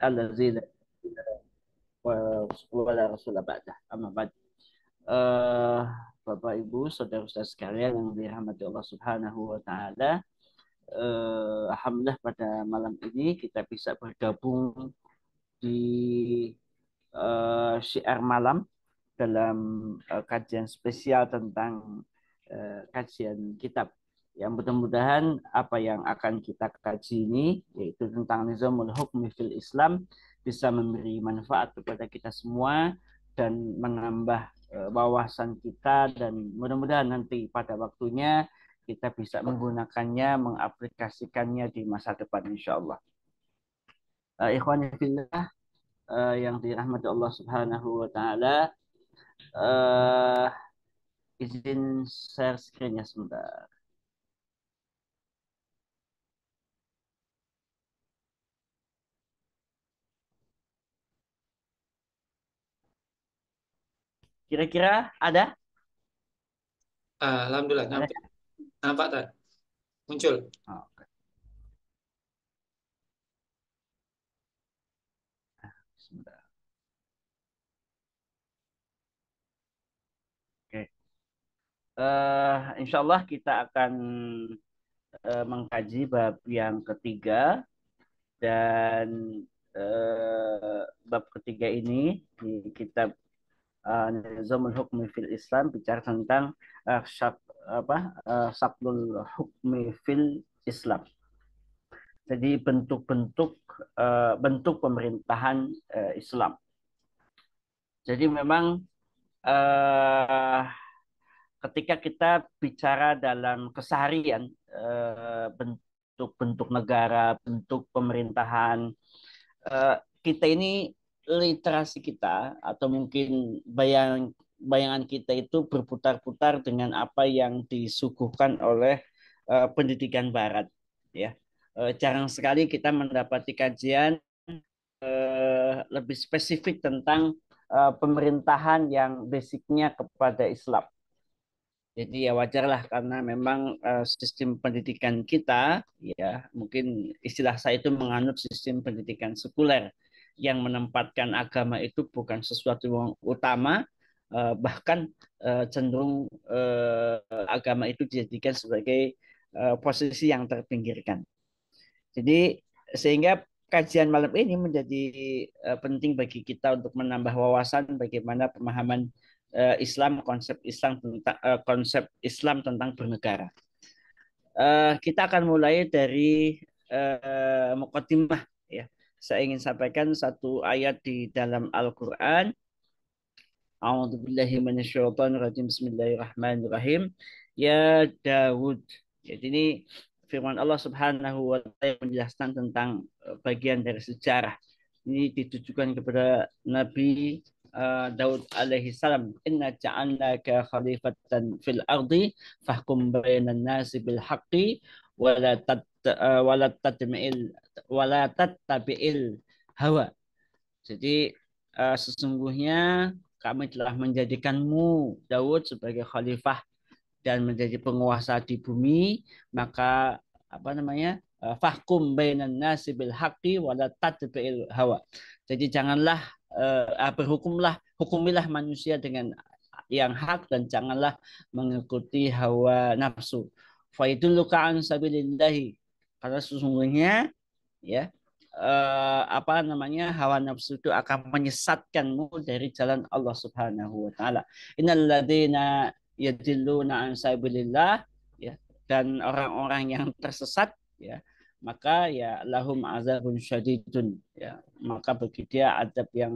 allazi la wala rasul ba'dah. Amma ba'd. Eh, Bapak Ibu, saudara-saudara sekalian yang dirahmati Allah Subhanahu wa taala, alhamdulillah pada malam ini kita bisa bergabung di syiar malam dalam kajian spesial tentang kajian kitab. Yang mudah-mudahan apa yang akan kita kaji ini, yaitu tentang Nizamul Hukmi fil Islam, bisa memberi manfaat kepada kita semua dan menambah wawasan kita, dan mudah-mudahan nanti pada waktunya kita bisa menggunakannya, mengaplikasikannya di masa depan insya Allah. Ikhwani fillah yang dirahmati Allah Subhanahu wa taala, uh, izin share screen-nya sebentar. Kira-kira ada? Alhamdulillah, Ada? nampak tak? Muncul. Oh, sebentar. Oke. Insya Allah kita akan mengkaji bab yang ketiga, dan bab ketiga ini di kitab Nizamul Hukmi fil Islam bicara tentang saklul hukmi fil Islam. Jadi bentuk-bentuk bentuk pemerintahan Islam. Jadi memang eh, ketika kita bicara dalam keseharian bentuk-bentuk negara, bentuk pemerintahan, kita ini literasi kita atau mungkin bayangan kita itu berputar-putar dengan apa yang disuguhkan oleh pendidikan Barat, ya. Jarang sekali kita mendapati kajian lebih spesifik tentang pemerintahan yang basicnya kepada Islam. Jadi ya wajarlah karena memang sistem pendidikan kita, ya mungkin istilah saya itu menganut sistem pendidikan sekuler yang menempatkan agama itu bukan sesuatu yang utama, bahkan cenderung agama itu dijadikan sebagai posisi yang terpinggirkan. Jadi sehingga kajian malam ini menjadi penting bagi kita untuk menambah wawasan bagaimana pemahaman Islam, konsep Islam tentang bernegara. Kita akan mulai dari muqaddimah, ya. Saya ingin sampaikan satu ayat di dalam Al-Qur'an. A'udzubillahi minasyaitonirrajim. Bismillahirrahmanirrahim. Ya Daud. Jadi ini firman Allah Subhanahu wa taala menjelaskan tentang bagian dari sejarah. Ini ditujukan kepada Nabi Daud alaihi salam. Inna ja'alnaka khalifatan fil ardi fahkum bainan nasi bil haqqi wala tattabi'il hawa. Jadi sesungguhnya kami telah menjadikanmu Daud sebagai khalifah dan menjadi penguasa di bumi, maka apa namanya? Fahkum bainan nasi bil haqqi wa la tattabi'il hawa. Jadi janganlah hukumilah manusia dengan yang hak dan janganlah mengikuti hawa nafsu. Fa idulluka an sabilillahi. Karena sesungguhnya, ya, apa namanya, hawa nafsu itu akan menyesatkanmu dari jalan Allah Subhanahu wa taala. Innal ladzina yadilluna an sabilillah, ya, dan orang-orang yang tersesat, ya, maka ya lahum azabun syadidun, ya, maka bagi dia adab yang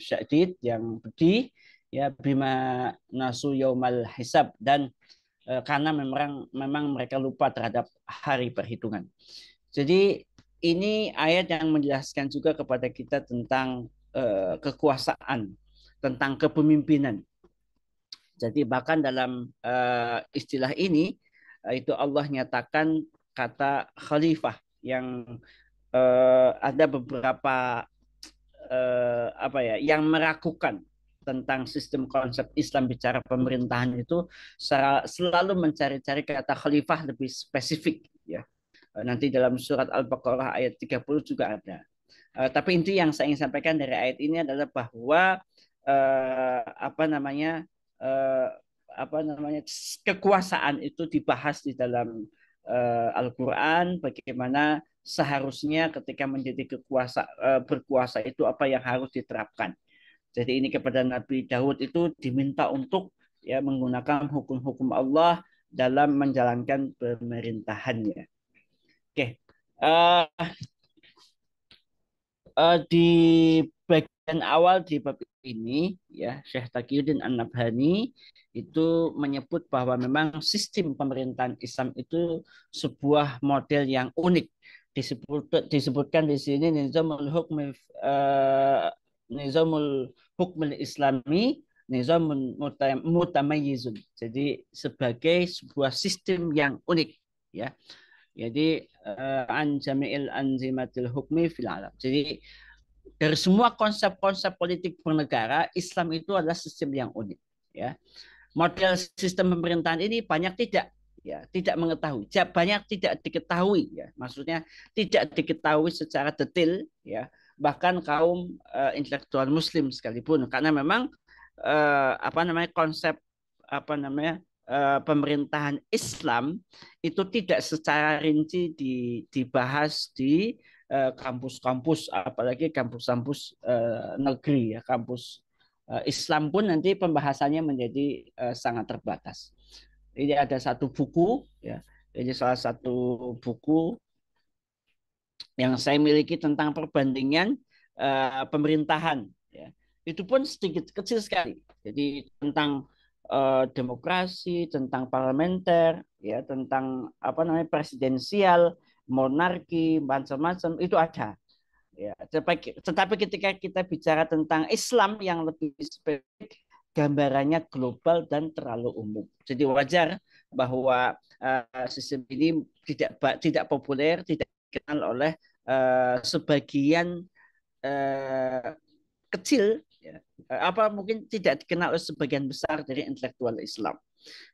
syadid, yang pedih, ya, bima nasu yaumal hisab, dan karena memang mereka lupa terhadap hari perhitungan. Jadi ini ayat yang menjelaskan juga kepada kita tentang kekuasaan, tentang kepemimpinan. Jadi bahkan dalam istilah ini itu Allah nyatakan kata khalifah yang ada beberapa apa ya yang meragukan tentang sistem konsep Islam bicara pemerintahan itu selalu mencari-cari kata khalifah lebih spesifik, ya. Nanti dalam surat Al-Baqarah ayat 30 juga ada. Tapi inti yang saya ingin sampaikan dari ayat ini adalah bahwa eh, apa namanya eh, apa namanya kekuasaan itu dibahas di dalam Al-Quran, bagaimana seharusnya ketika menjadi berkuasa itu apa yang harus diterapkan. Jadi ini kepada Nabi Daud itu diminta untuk ya menggunakan hukum-hukum Allah dalam menjalankan pemerintahannya. Oke, uh, di bagian awal di bab ini ya Syekh Taqiyuddin An-Nabhani itu menyebut bahwa memang sistem pemerintahan Islam itu sebuah model yang unik. Disebutkan di sini Nizamul Hukm Islami Nizamun Mutamayyizun. Jadi sebagai sebuah sistem yang unik ya. Jadi an jami'il anzimatil hukmi fil alam. Jadi dari semua konsep-konsep politik bernegara, Islam itu adalah sistem yang unik. Ya, model sistem pemerintahan ini banyak tidak mengetahui, banyak tidak diketahui. Ya, maksudnya tidak diketahui secara detail. Ya, bahkan kaum intelektual Muslim sekalipun, karena memang konsep pemerintahan Islam itu tidak secara rinci dibahas di kampus-kampus, apalagi kampus-kampus negeri ya, kampus Islam pun nanti pembahasannya menjadi sangat terbatas. Ini ada satu buku ya, ini salah satu buku yang saya miliki tentang perbandingan pemerintahan ya. Itu pun sedikit kecil sekali. Jadi tentang demokrasi, tentang parlementer, ya, tentang presidensial, monarki, macam-macam itu ada. Ya, tetapi ketika kita bicara tentang Islam yang lebih spesifik, gambarannya global dan terlalu umum. Jadi wajar bahwa sistem ini tidak populer, tidak dikenal oleh sebagian uh, kecil, ya, mungkin tidak dikenal oleh sebagian besar dari intelektual Islam.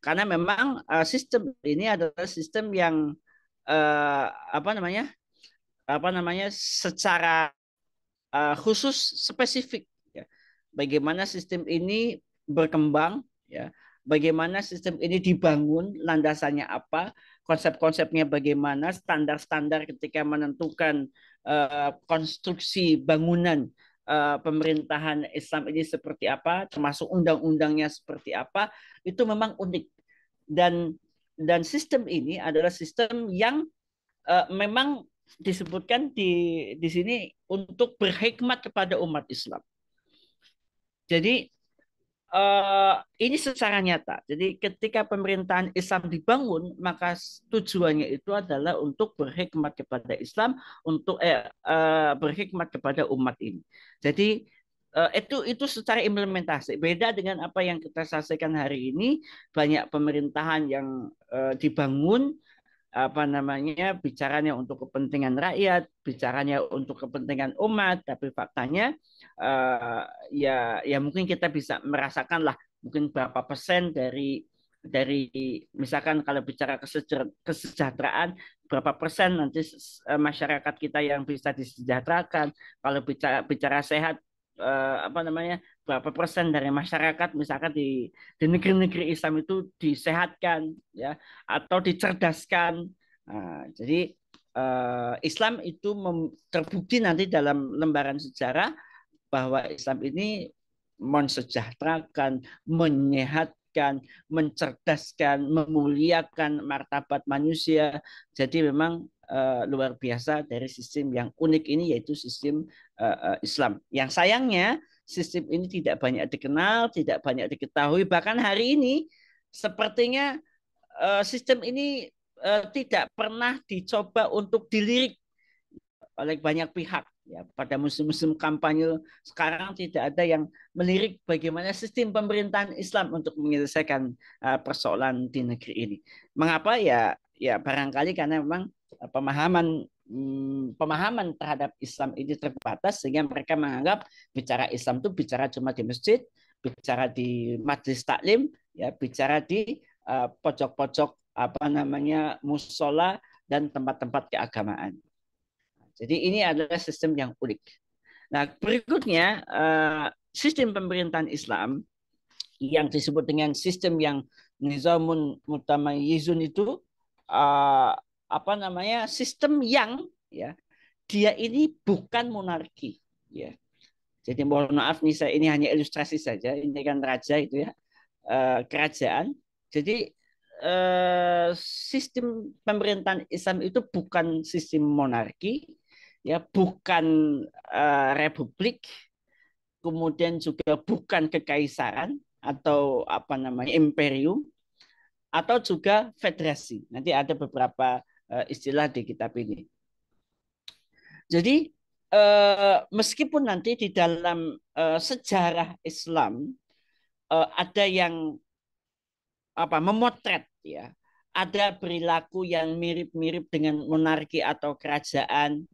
Karena memang sistem ini adalah sistem yang uh, apa namanya secara khusus spesifik ya. Bagaimana sistem ini berkembang ya, bagaimana sistem ini dibangun, landasannya apa, konsep-konsepnya bagaimana, standar-standar ketika menentukan konstruksi bangunan pemerintahan Islam ini seperti apa, termasuk undang-undangnya seperti apa, itu memang unik. Dan sistem ini adalah sistem yang memang disebutkan di sini untuk berhikmat kepada umat Islam. Jadi ini secara nyata. Jadi ketika pemerintahan Islam dibangun, maka tujuannya itu adalah untuk berhikmat kepada Islam, untuk berhikmat kepada umat ini. Jadi itu secara implementasi. Beda dengan apa yang kita saksikan hari ini, banyak pemerintahan yang dibangun bicaranya untuk kepentingan rakyat, bicaranya untuk kepentingan umat, tapi faktanya ya mungkin kita bisa merasakan lah mungkin berapa persen dari misalkan kalau bicara kesejahteraan berapa persen nanti masyarakat kita yang bisa disejahterakan, kalau bicara sehat berapa persen dari masyarakat misalkan di negeri-negeri Islam itu disehatkan ya atau dicerdaskan. Nah, jadi Islam itu terbukti nanti dalam lembaran sejarah bahwa Islam ini mensejahterakan, menyehatkan, mencerdaskan, memuliakan martabat manusia. Jadi memang luar biasa dari sistem yang unik ini, yaitu sistem Islam. Yang sayangnya sistem ini tidak banyak dikenal, tidak banyak diketahui. Bahkan hari ini sepertinya sistem ini tidak pernah dicoba untuk dilirik oleh banyak pihak. Ya, pada musim-musim kampanye sekarang tidak ada yang melirik bagaimana sistem pemerintahan Islam untuk menyelesaikan persoalan di negeri ini. Mengapa ya? Ya barangkali karena memang pemahaman terhadap Islam ini terbatas sehingga mereka menganggap bicara Islam itu bicara cuma di masjid, bicara di majelis taklim, ya bicara di pojok-pojok musola dan tempat-tempat keagamaan. Jadi ini adalah sistem yang unik. Nah, berikutnya sistem pemerintahan Islam yang disebut dengan sistem yang nizamun mutamayyizun itu uh, apa namanya, sistem yang ya dia ini bukan monarki ya. Jadi mohon maaf nih, saya ini hanya ilustrasi saja. Ini kan raja itu ya, kerajaan. Jadi sistem pemerintahan Islam itu bukan sistem monarki, ya, bukan republik, kemudian juga bukan kekaisaran atau apa namanya imperium, atau juga federasi. Nanti ada beberapa istilah di kitab ini. Jadi meskipun nanti di dalam sejarah Islam ada yang apa memotret ya, ada perilaku yang mirip-mirip dengan monarki atau kerajaan,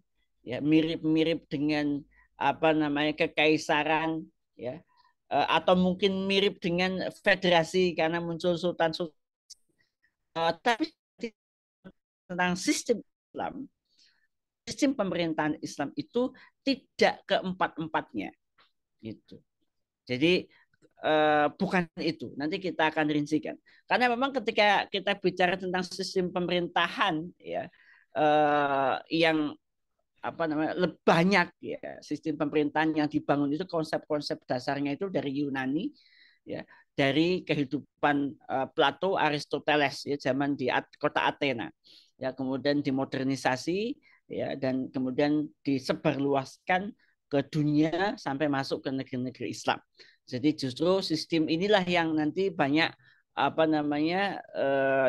ya, mirip-mirip dengan apa namanya kekaisaran, ya, atau mungkin mirip dengan federasi karena muncul sultan-sultan. Tapi tentang sistem Islam, sistem pemerintahan Islam itu tidak keempat-empatnya gitu. Jadi bukan itu. Nanti kita akan rincikan. Karena memang ketika kita bicara tentang sistem pemerintahan ya, yang apa namanya banyak ya, sistem pemerintahan yang dibangun itu konsep-konsep dasarnya itu dari Yunani ya, dari kehidupan Plato, Aristoteles ya, zaman di kota Athena ya, kemudian dimodernisasi ya, dan kemudian disebarluaskan ke dunia sampai masuk ke negeri-negeri Islam. Jadi justru sistem inilah yang nanti banyak apa namanya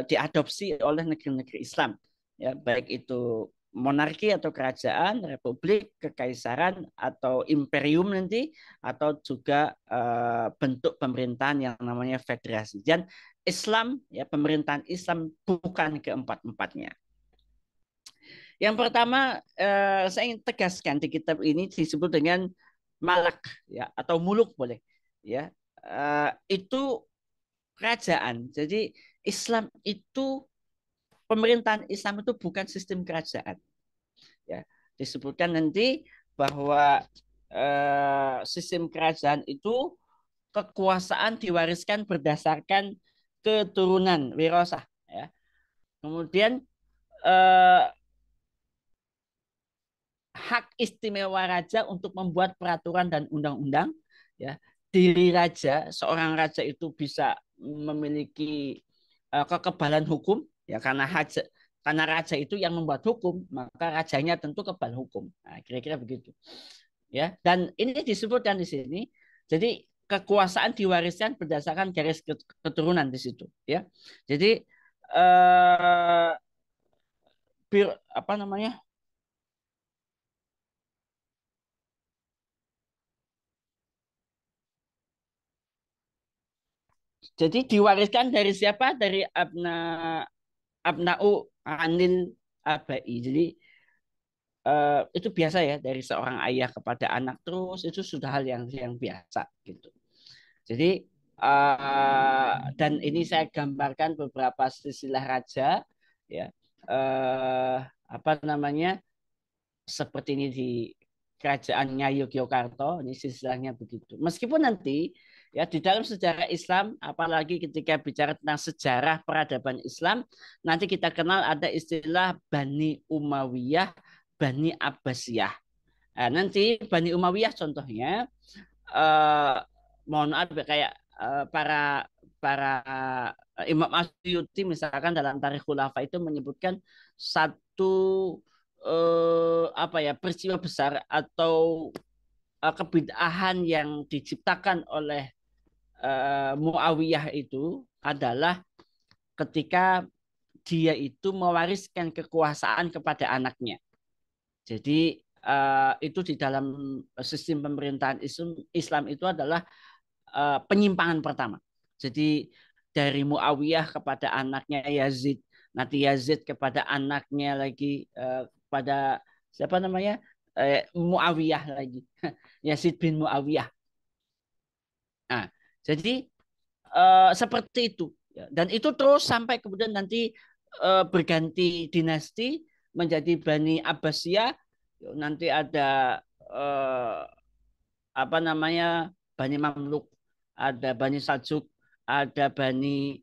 diadopsi oleh negeri-negeri Islam ya, baik itu monarki atau kerajaan, republik, kekaisaran atau imperium nanti, atau juga bentuk pemerintahan yang namanya federasi. Dan Islam ya, pemerintahan Islam bukan keempat-empatnya. Yang pertama saya ingin tegaskan di kitab ini disebut dengan malak ya, atau muluk boleh ya. Itu kerajaan. Jadi Islam itu, pemerintahan Islam itu bukan sistem kerajaan. Ya, disebutkan nanti bahwa sistem kerajaan itu kekuasaan diwariskan berdasarkan keturunan wirasah. Ya. Kemudian eh, hak istimewa raja untuk membuat peraturan dan undang-undang. Ya, diri raja, seorang raja itu bisa memiliki kekebalan hukum ya, karena raja itu yang membuat hukum, maka rajanya tentu kebal hukum. Nah, kira-kira begitu. Ya, dan ini disebutkan di sini. Jadi kekuasaan diwariskan berdasarkan garis keturunan di situ, ya. Jadi apa namanya? Jadi diwariskan dari siapa? Dari abna'u anil abai. Jadi itu biasa ya, dari seorang ayah kepada anak, terus itu sudah hal yang biasa gitu. Jadi dan ini saya gambarkan beberapa silsilah raja ya, apa namanya, seperti ini di kerajaannya Yogyakarta, ini silsilahnya begitu. Meskipun nanti ya di dalam sejarah Islam, apalagi ketika bicara tentang sejarah peradaban Islam, nanti kita kenal ada istilah Bani Umayyah, Bani Abbasiyah. Nah, nanti Bani Umayyah contohnya, eh, mohon maaf ya, kayak para para Imam Asyuti misalkan dalam Tarikh Khulafa itu menyebutkan satu apa ya, peristiwa besar atau kebid'ahan yang diciptakan oleh Muawiyah itu adalah ketika dia itu mewariskan kekuasaan kepada anaknya. Jadi itu di dalam sistem pemerintahan Islam itu adalah penyimpangan pertama. Jadi dari Muawiyah kepada anaknya Yazid, nanti Yazid kepada anaknya lagi kepada siapa namanya, Muawiyah lagi, Yazid bin Muawiyah. Nah, jadi seperti itu. Dan itu terus sampai kemudian nanti berganti dinasti menjadi Bani Abbasiyah nanti ada apa namanya Bani Mamluk, ada Bani Saljuk, ada Bani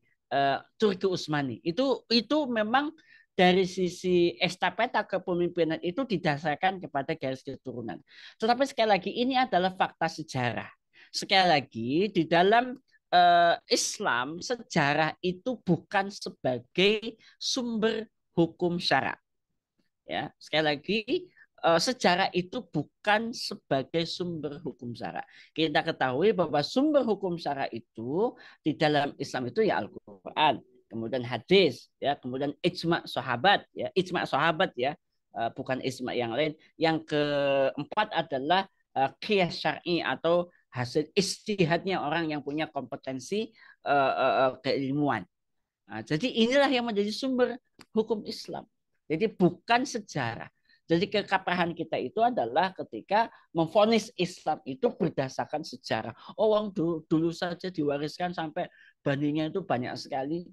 Turki Utsmani. Itu memang dari sisi estafeta kepemimpinan itu didasarkan kepada garis keturunan. Tetapi sekali lagi ini adalah fakta sejarah. Sekali lagi di dalam Islam sejarah itu bukan sebagai sumber hukum syara. Ya, sekali lagi sejarah itu bukan sebagai sumber hukum syara. Kita ketahui bahwa sumber hukum syara itu di dalam Islam itu ya Al-Qur'an, kemudian hadis, ya, kemudian ijma sahabat ya, bukan ijma yang lain. Yang keempat adalah qiyas syar'i atau hasil ijtihadnya orang yang punya kompetensi keilmuan. Nah, jadi inilah yang menjadi sumber hukum Islam. Jadi bukan sejarah. Jadi kekaprahan kita itu adalah ketika memvonis Islam itu berdasarkan sejarah. Oh, wong dulu saja diwariskan sampai bandingnya itu banyak sekali.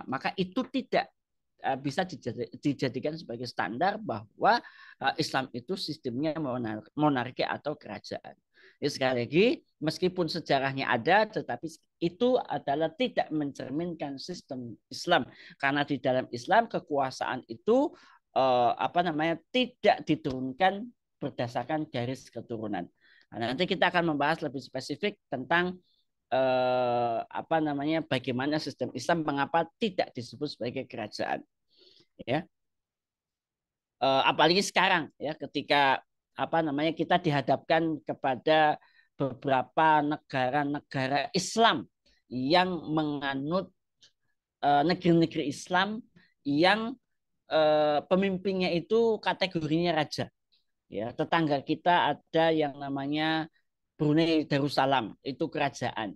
Maka itu tidak bisa dijadikan sebagai standar bahwa Islam itu sistemnya monarki atau kerajaan. Jadi sekali lagi, meskipun sejarahnya ada, tetapi itu adalah tidak mencerminkan sistem Islam. Karena di dalam Islam kekuasaan itu tidak diturunkan berdasarkan garis keturunan. Nah, nanti kita akan membahas lebih spesifik tentang bagaimana sistem Islam mengapa tidak disebut sebagai kerajaan. Ya. Apalagi sekarang ya ketika kita dihadapkan kepada beberapa negara-negara Islam yang menganut negeri-negeri Islam yang pemimpinnya itu kategorinya raja. Ya, tetangga kita ada yang namanya Brunei Darussalam, itu kerajaan.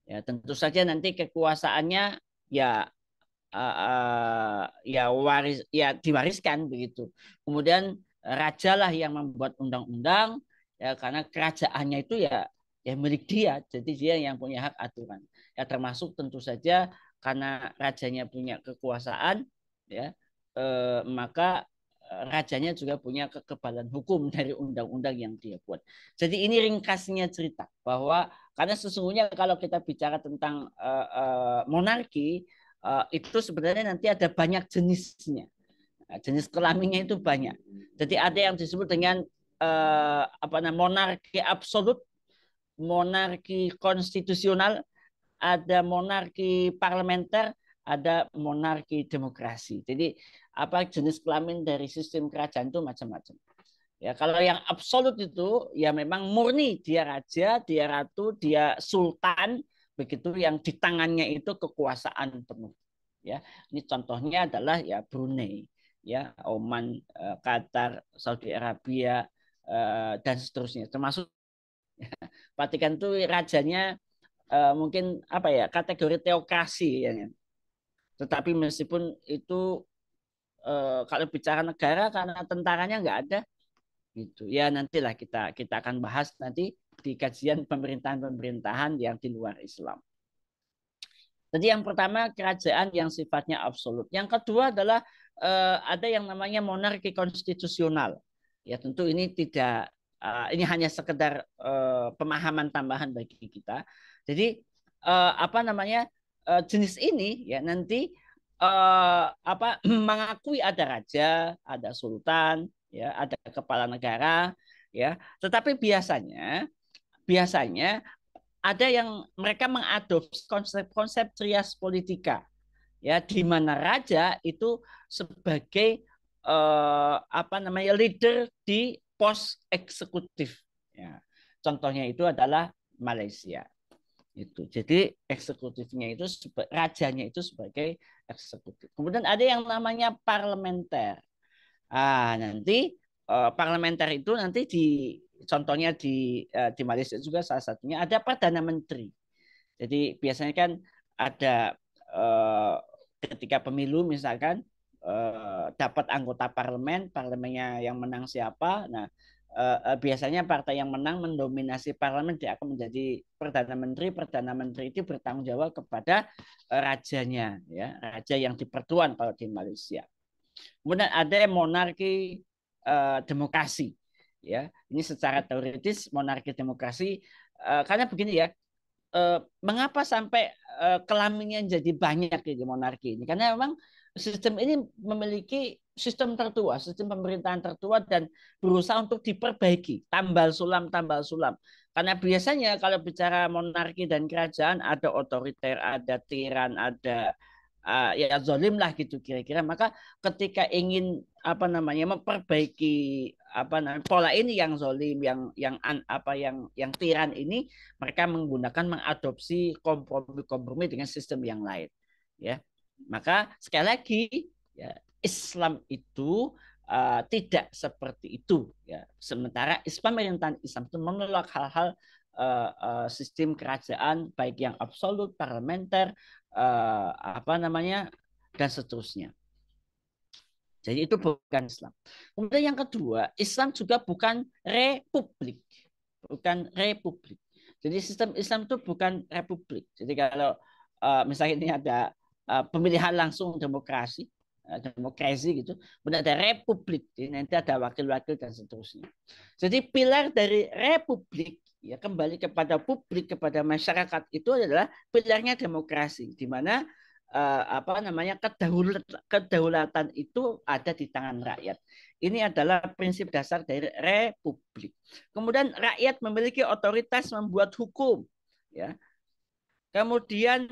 Ya, tentu saja nanti kekuasaannya ya diwariskan begitu. Kemudian raja lah yang membuat undang-undang ya karena kerajaannya itu ya milik dia, jadi dia yang punya hak aturan. Ya termasuk tentu saja karena rajanya punya kekuasaan ya maka rajanya juga punya kekebalan hukum dari undang-undang yang dia buat. Jadi ini ringkasnya cerita bahwa karena sesungguhnya kalau kita bicara tentang monarki itu sebenarnya nanti ada banyak jenisnya. Jenis kelaminnya itu banyak. Jadi ada yang disebut dengan monarki absolut, monarki konstitusional, ada monarki parlementer, ada monarki demokrasi. Jadi jenis kelamin dari sistem kerajaan itu macam-macam. Ya, kalau yang absolut itu ya memang murni dia raja, dia ratu, dia sultan, begitu yang di tangannya itu kekuasaan penuh. Ya, ini contohnya adalah ya Brunei, ya Oman, Qatar, Saudi Arabia dan seterusnya. Termasuk Vatikan itu rajanya mungkin kategori teokrasi ya. Tetapi meskipun itu kalau bicara negara karena tentaranya nggak ada gitu ya nantilah kita akan bahas nanti di kajian pemerintahan-pemerintahan yang di luar Islam. Jadi yang pertama kerajaan yang sifatnya absolut. Yang kedua adalah ada yang namanya monarki konstitusional. Ya tentu ini tidak ini hanya sekedar pemahaman tambahan bagi kita. Jadi jenis ini ya nanti mengakui ada raja, ada sultan, ya ada kepala negara, ya. Tetapi biasanya ada yang mereka mengadopsi konsep trias politika, ya di mana raja itu sebagai leader di pos eksekutif. Ya. Contohnya itu adalah Malaysia. Itu. Jadi eksekutifnya itu rajanya itu sebagai eksekutif. Kemudian ada yang namanya parlementer. Nanti parlementer itu nanti contohnya di Malaysia juga salah satunya ada perdana menteri. Jadi biasanya kan ada ketika pemilu misalkan dapat anggota parlemennya yang menang siapa. Nah, biasanya partai yang menang mendominasi parlemen dia akan menjadi perdana menteri. Perdana menteri itu bertanggung jawab kepada rajanya, ya raja yang dipertuan kalau di Malaysia. Kemudian ada monarki demokrasi. Ya, ini secara teoritis monarki demokrasi karena begini ya, mengapa sampai kelaminnya jadi banyak di monarki ini? Karena memang sistem ini memiliki sistem tertua, sistem pemerintahan tertua dan berusaha untuk diperbaiki, tambal sulam, tambal sulam. Karena biasanya kalau bicara monarki dan kerajaan ada otoriter, ada tiran, ada ya zolim lah gitu kira-kira. Maka ketika ingin apa namanya memperbaiki apa namanya pola ini yang zolim, yang tiran ini, mereka menggunakan mengadopsi kompromi-kompromi dengan sistem yang lain. Ya, maka sekali lagi ya, Islam itu tidak seperti itu. Ya, sementara pemerintahan Islam itu menolak hal-hal sistem kerajaan baik yang absolut, parlementer, apa namanya dan seterusnya. Jadi itu bukan Islam. Kemudian yang kedua, Islam juga bukan republik, bukan republik. Jadi sistem Islam itu bukan republik. Jadi kalau misalnya ini ada pemilihan langsung demokrasi, demokrasi gitu, benar ada republik. Jadi nanti ada wakil-wakil dan seterusnya. Jadi pilar dari republik ya kembali kepada publik, kepada masyarakat itu adalah pilarnya demokrasi, di mana apa namanya kedaulatan itu ada di tangan rakyat. Ini adalah prinsip dasar dari republik. Kemudian rakyat memiliki otoritas membuat hukum, ya. Kemudian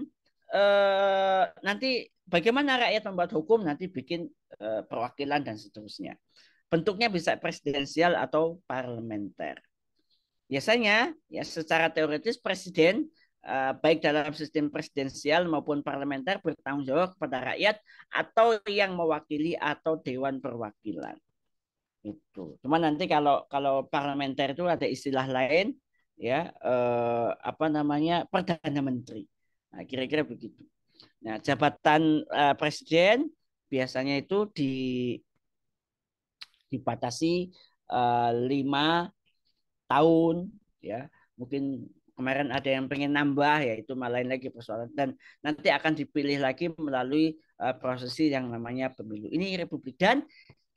nanti bagaimana rakyat membuat hukum nanti bikin perwakilan dan seterusnya. Bentuknya bisa presidensial atau parlementer. Biasanya ya secara teoritis presiden baik dalam sistem presidensial maupun parlementer bertanggung jawab kepada rakyat atau yang mewakili atau dewan perwakilan. Itu. Cuma nanti kalau kalau parlementer itu ada istilah lain ya apa namanya perdana menteri. Nah, kira-kira begitu. Nah, jabatan presiden biasanya itu dibatasi 5 tahun ya. Mungkin kemarin ada yang pengen nambah ya itu malah lain lagi persoalan dan nanti akan dipilih lagi melalui prosesi yang namanya pemilu. Ini republik dan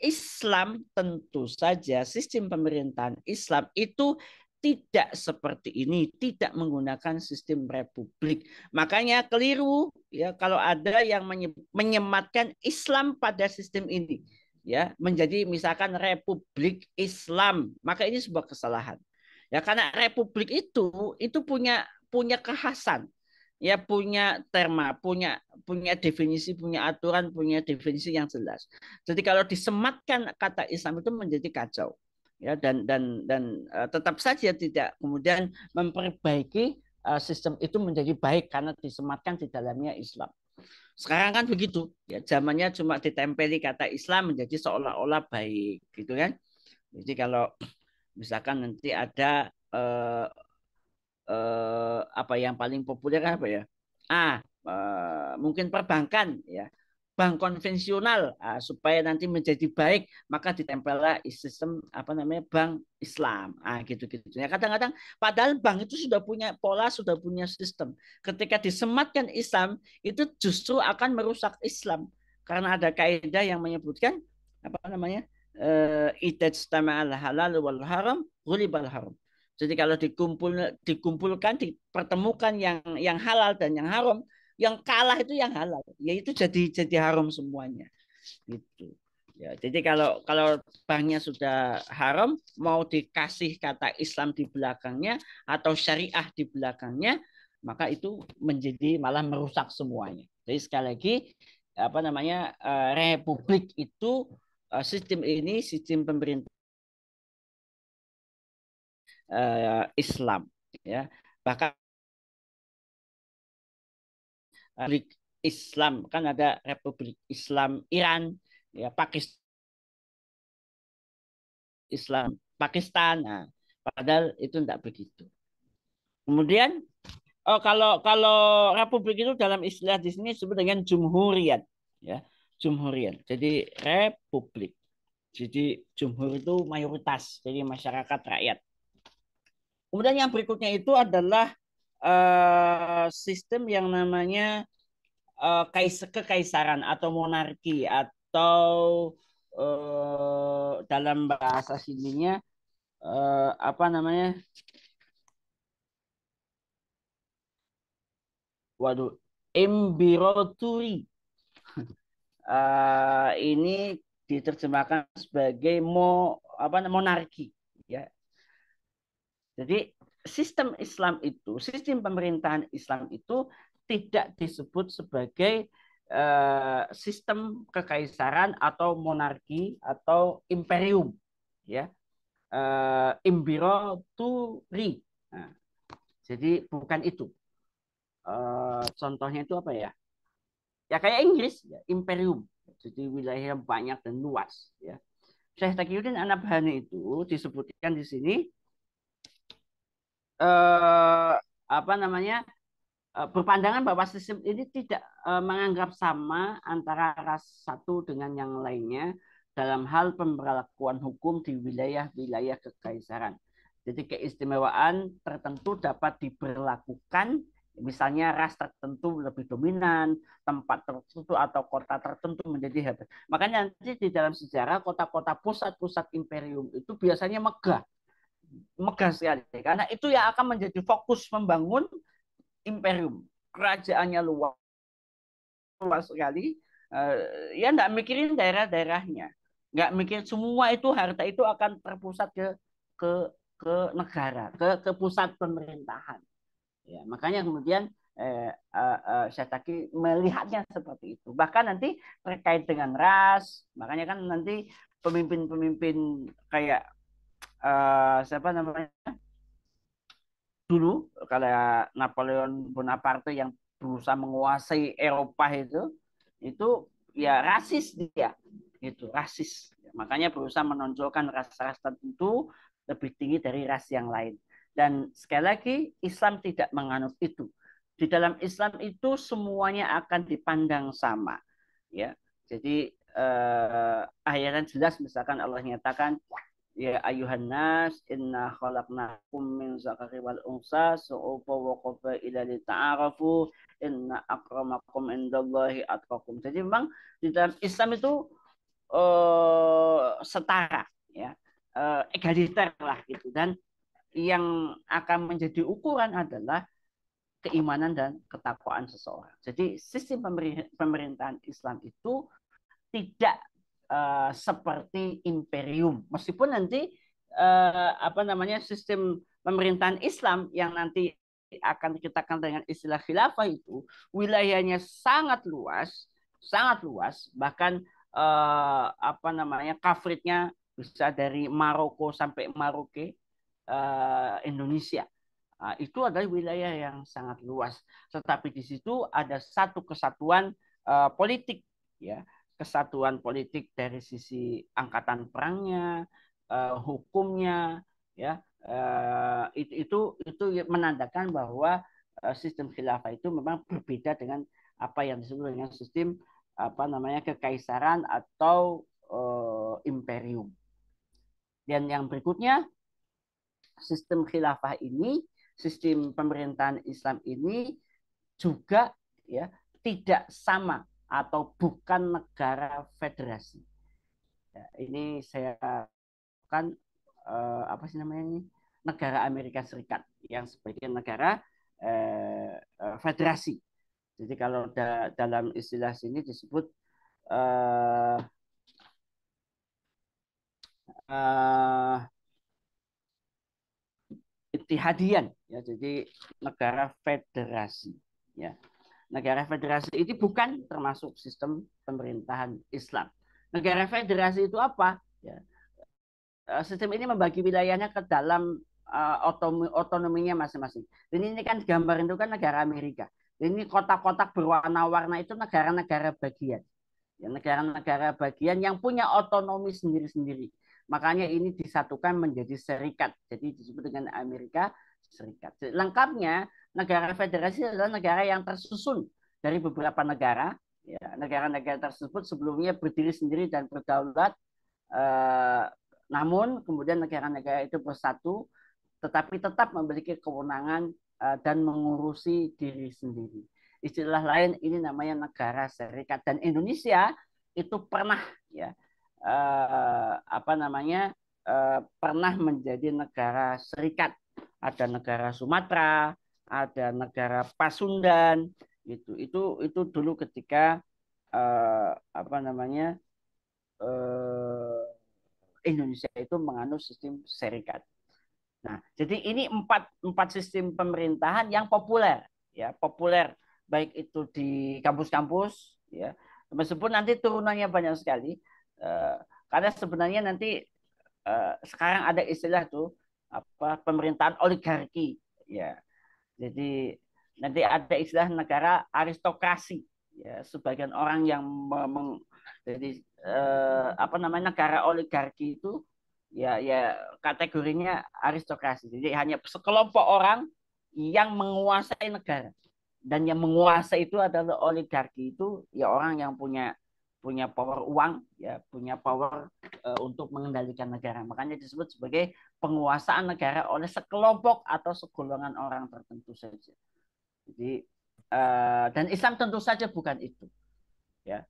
Islam tentu saja sistem pemerintahan Islam itu tidak seperti ini, tidak menggunakan sistem republik. Makanya keliru ya kalau ada yang menyematkan Islam pada sistem ini ya menjadi misalkan Republik Islam, maka ini sebuah kesalahan. Ya karena republik itu punya kekhasan, ya punya terma, punya definisi, punya aturan, punya definisi yang jelas. Jadi kalau disematkan kata Islam itu menjadi kacau. Ya dan tetap saja tidak kemudian memperbaiki sistem itu menjadi baik karena disematkan di dalamnya Islam. Sekarang kan begitu, ya zamannya cuma ditempeli kata Islam menjadi seolah-olah baik, gitu kan? Jadi kalau misalkan nanti ada apa yang paling populer apa ya? Mungkin perbankan ya. Bank konvensional supaya nanti menjadi baik maka ditempellah sistem apa namanya bank Islam gitu-gitu ya kadang-kadang padahal bank itu sudah punya pola sudah punya sistem ketika disematkan Islam itu justru akan merusak Islam karena ada kaidah yang menyebutkan apa namanya idajtama'al halal wal haram ghulibal haram. Jadi kalau dikumpulkan, dipertemukan yang halal dan yang haram, yang kalah itu yang halal, yaitu jadi haram semuanya. Gitu. Ya, jadi kalau banknya sudah haram, mau dikasih kata Islam di belakangnya atau syariah di belakangnya, maka itu menjadi malah merusak semuanya. Jadi sekali lagi apa namanya republik itu sistem ini sistem pemerintah Islam ya bahkan Republik Islam kan ada Republik Islam Iran ya Pakistan Islam Pakistan nah, padahal itu tidak begitu kemudian kalau kalau Republik itu dalam istilah di sini disebut dengan Jumhuriyat ya Jumhuriyat jadi Republik jadi Jumhur itu mayoritas jadi masyarakat rakyat. Kemudian yang berikutnya itu adalah sistem yang namanya kekaisaran atau monarki atau dalam bahasa sininya apa namanya? Waduh, embiroturi. Ini diterjemahkan sebagai monarki, ya. Jadi sistem pemerintahan Islam itu tidak disebut sebagai sistem kekaisaran atau monarki atau imperium, ya. Imperatori. Nah, jadi bukan itu. Contohnya itu apa ya? Ya kayak Inggris, ya, imperium. Jadi wilayahnya banyak dan luas, ya. Syekh Taqiyuddin An-Nabhani itu disebutkan di sini eh, apa namanya berpandangan bahwa sistem ini tidak menganggap sama antara ras satu dengan yang lainnya dalam hal pemberlakuan hukum di wilayah-wilayah kekaisaran. Jadi keistimewaan tertentu dapat diberlakukan, misalnya ras tertentu lebih dominan, tempat tertentu atau kota tertentu menjadi hebat. Makanya nanti di dalam sejarah kota-kota pusat-pusat imperium itu biasanya megah, megah sekali, karena itu yang akan menjadi fokus membangun imperium. Kerajaannya luas, luas sekali. Ya enggak mikirin daerah-daerahnya, enggak mikir semua itu harta itu akan terpusat ke ke negara, ke pusat pemerintahan. Ya, makanya kemudian Syataki melihatnya seperti itu. Bahkan nanti terkait dengan ras, makanya kan nanti pemimpin-pemimpin kayak siapa namanya dulu, kalau Napoleon Bonaparte yang berusaha menguasai Eropa itu ya rasis dia, itu rasis. Makanya berusaha menonjolkan ras-ras tertentu lebih tinggi dari ras yang lain. Dan sekali lagi Islam tidak menganut itu. Di dalam Islam itu semuanya akan dipandang sama, ya. Jadi ayat yang jelas misalkan Allah nyatakan ya ayuhan nas inna khalaqnakum min zakari wal unsa su'uba wa qabaila lita'arafu inna akramakum indallahi atqakum. Jadi memang di dalam Islam itu setara, ya, egaliter lah gitu, dan yang akan menjadi ukuran adalah keimanan dan ketakwaan seseorang. Jadi sistem pemerintahan Islam itu tidak seperti imperium, meskipun nanti apa namanya sistem pemerintahan Islam yang nanti akan dikatakan dengan istilah khilafah itu wilayahnya sangat luas, bahkan apa namanya coveragenya bisa dari Maroko sampai Maroke, Indonesia. Itu adalah wilayah yang sangat luas, tetapi di situ ada satu kesatuan politik, ya, kesatuan politik dari sisi angkatan perangnya, hukumnya, ya, itu menandakan bahwa sistem khilafah itu memang berbeda dengan apa yang disebut dengan sistem apa namanya kekaisaran atau imperium. Dan yang berikutnya, sistem khilafah ini, sistem pemerintahan Islam ini juga, ya, tidak sama atau bukan negara federasi. Ya, ini saya kan apa sih namanya ini, negara Amerika Serikat yang sebagai negara federasi. Jadi kalau dalam istilah sini disebut uh, uh, Ittihadian, ya, jadi negara federasi, ya. Negara federasi ini bukan termasuk sistem pemerintahan Islam. Negara federasi itu apa? Ya, sistem ini membagi wilayahnya ke dalam otonominya masing-masing. Ini kan gambar itu kan negara Amerika. Ini kotak-kotak berwarna-warna itu negara-negara bagian. Ya, negara-negara bagian yang punya otonomi sendiri-sendiri. Makanya ini disatukan menjadi serikat. Jadi disebut dengan Amerika Serikat. Jadi, lengkapnya negara federasi adalah negara yang tersusun dari beberapa negara. Ya, negara-negara tersebut sebelumnya berdiri sendiri dan berdaulat. Eh, Namun kemudian negara-negara itu bersatu, tetapi tetap memiliki kewenangan dan mengurusi diri sendiri. Istilah lain ini namanya negara serikat, dan Indonesia itu pernah, ya, apa namanya pernah menjadi negara serikat. Ada negara Sumatera, ada negara Pasundan, gitu. Itu dulu ketika apa namanya Indonesia itu menganut sistem serikat. Nah, jadi ini empat sistem pemerintahan yang populer, ya populer baik itu di kampus-kampus, ya meskipun nanti turunannya banyak sekali, karena sebenarnya nanti sekarang ada istilah tuh apa pemerintahan oligarki, ya jadi nanti ada istilah negara aristokrasi, ya sebagian orang yang jadi apa namanya negara oligarki itu ya kategorinya aristokrasi. Jadi hanya sekelompok orang yang menguasai negara dan yang menguasai itu adalah oligarki itu ya orang yang punya punya power uang ya punya power untuk mengendalikan negara. Makanya disebut sebagai penguasaan negara oleh sekelompok atau segolongan orang tertentu saja. Jadi dan Islam tentu saja bukan itu ya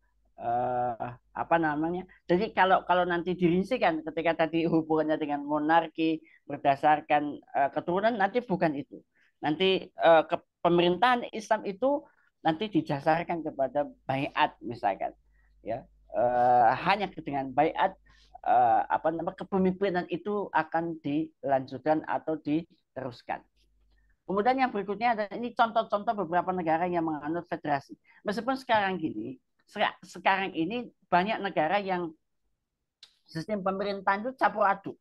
apa namanya. Jadi kalau kalau nanti dirincikan ketika tadi hubungannya dengan monarki berdasarkan keturunan nanti bukan itu. Nanti pemerintahan Islam itu nanti didasarkan kepada baiat misalkan ya hanya dengan baiat apa namanya kepemimpinan itu akan dilanjutkan atau diteruskan. Kemudian yang berikutnya adalah ini contoh-contoh beberapa negara yang menganut federasi. Meskipun sekarang ini banyak negara yang sistem pemerintahan itu campur aduk.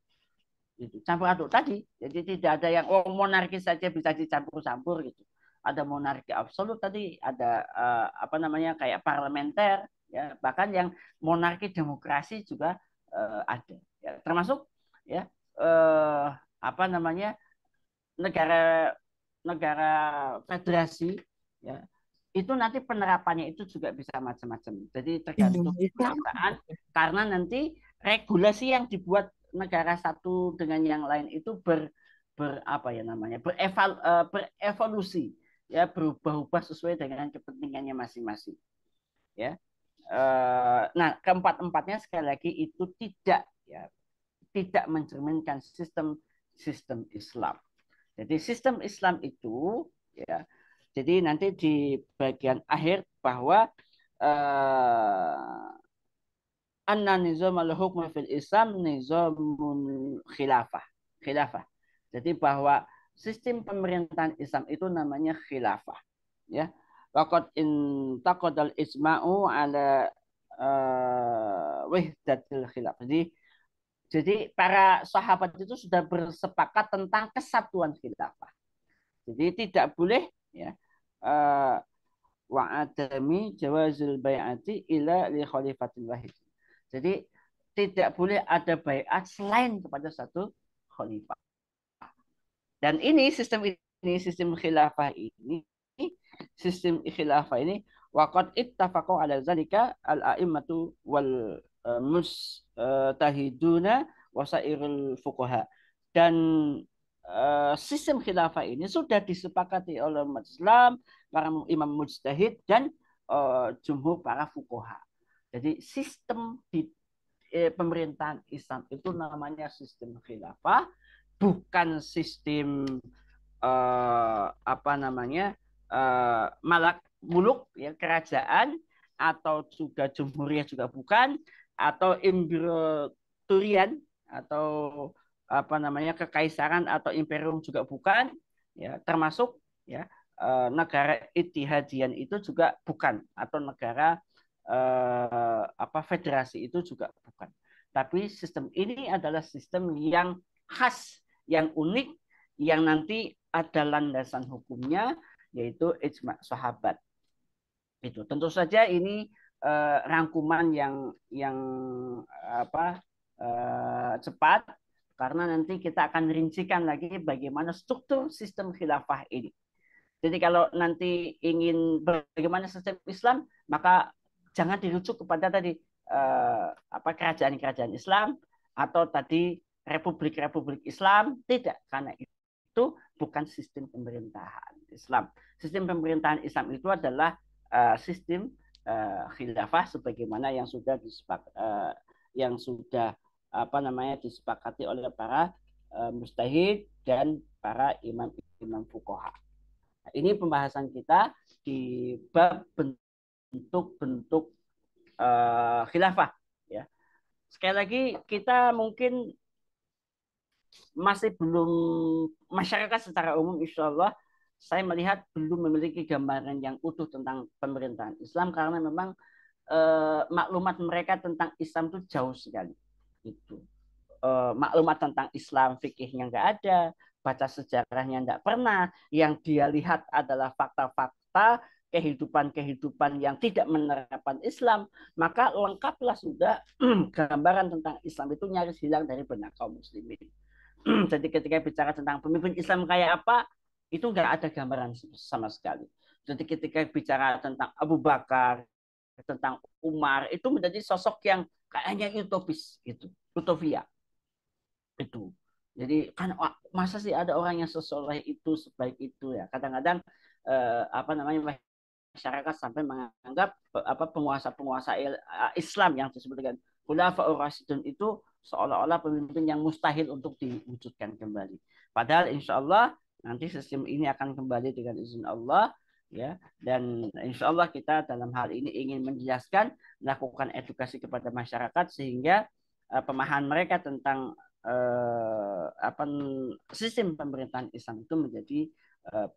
Itu campur aduk tadi. Jadi tidak ada yang monarki saja bisa dicampur-campur gitu. Ada monarki absolut tadi, ada apa namanya kayak parlementer, ya bahkan yang monarki demokrasi juga ada. Ya, termasuk ya apa namanya negara negara federasi ya itu nanti penerapannya itu juga bisa macam-macam. Jadi tergantung keadaan karena nanti regulasi yang dibuat negara satu dengan yang lain itu apa ya namanya berevolusi ya berubah-ubah sesuai dengan kepentingannya masing-masing ya. Nah keempat-empatnya sekali lagi itu tidak mencerminkan sistem sistem Islam. Jadi sistem Islam itu ya. Jadi nanti di bagian akhir bahwa anna nizam al-hukm fil Islam nizamun khilafah. Khilafah. Jadi bahwa sistem pemerintahan Islam itu namanya khilafah. Ya. Waqad intaqadal isma'u ala wahdatil khilafah. Jadi para sahabat itu sudah bersepakat tentang kesatuan khilafah. Jadi tidak boleh ya wa adami jawazil bai'ati ila li khalifatil wahid. Jadi tidak boleh ada baiat selain kepada satu khalifah. Dan ini sistem khilafah ini waqad ittafaqu ala zalika al a'immatu wal mustahiduna wasairul fuqaha. Dan sistem khilafah ini sudah disepakati oleh umat Islam, para imam mujtahid dan jumhur para fuqaha. Jadi sistem di pemerintahan Islam itu namanya sistem khilafah, bukan sistem apa namanya malak muluk ya kerajaan atau juga jumhuriyah juga bukan atau imperatorian atau apa namanya kekaisaran atau imperium juga bukan ya termasuk ya negara Ittihadian itu juga bukan atau negara apa federasi itu juga bukan. Tapi sistem ini adalah sistem yang khas, yang unik, yang nanti ada landasan hukumnya yaitu ijma sahabat. Itu tentu saja ini rangkuman yang apa cepat karena nanti kita akan rincikan lagi bagaimana struktur sistem khilafah ini. Jadi kalau nanti ingin bagaimana sistem Islam, maka jangan dirujuk kepada tadi apa kerajaan-kerajaan Islam atau tadi republik-republik Islam, tidak, karena itu bukan sistem pemerintahan Islam. Sistem pemerintahan Islam itu adalah sistem khilafah sebagaimana yang sudah yang sudah disepakati oleh para mujtahid dan para imam-imam fuqaha. Nah, ini pembahasan kita di bab bentuk-bentuk khilafah ya. Sekali lagi kita mungkin masih belum, masyarakat secara umum insya Allah saya melihat belum memiliki gambaran yang utuh tentang pemerintahan Islam karena memang maklumat mereka tentang Islam itu jauh sekali. Itu maklumat tentang Islam fikihnya nggak ada, baca sejarahnya nggak pernah. Yang dia lihat adalah fakta-fakta kehidupan-kehidupan yang tidak menerapkan Islam, maka lengkaplah sudah gambaran tentang Islam itu nyaris hilang dari benak kaum muslimin. Jadi ketika bicara tentang pemimpin Islam kayak apa, itu nggak ada gambaran sama sekali. Jadi ketika bicara tentang Abu Bakar, tentang Umar, itu menjadi sosok yang kayaknya utopis gitu, utopia itu. Jadi kan masa sih ada orang yang sesoleh itu, sebaik itu ya. Kadang-kadang masyarakat sampai menganggap penguasa-penguasa Islam yang disebut dengan Khulafaur Rasyidun itu seolah-olah pemimpin yang mustahil untuk diwujudkan kembali. Padahal insya Allah nanti sistem ini akan kembali dengan izin Allah ya, dan insya Allah kita dalam hal ini ingin menjelaskan, melakukan edukasi kepada masyarakat sehingga pemahaman mereka tentang sistem pemerintahan Islam itu menjadi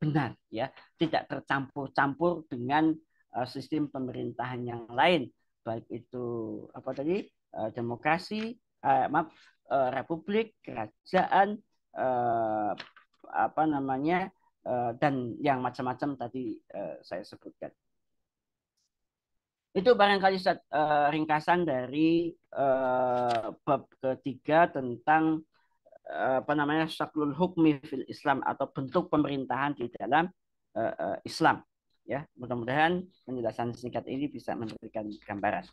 benar ya, tidak tercampur-campur dengan sistem pemerintahan yang lain, baik itu demokrasi, republik, kerajaan, uh, dan yang macam-macam tadi saya sebutkan. Itu barangkali ringkasan dari bab ketiga tentang syaklul hukmi fil Islam atau bentuk pemerintahan di dalam Islam ya. Mudah-mudahan penjelasan singkat ini bisa memberikan gambaran.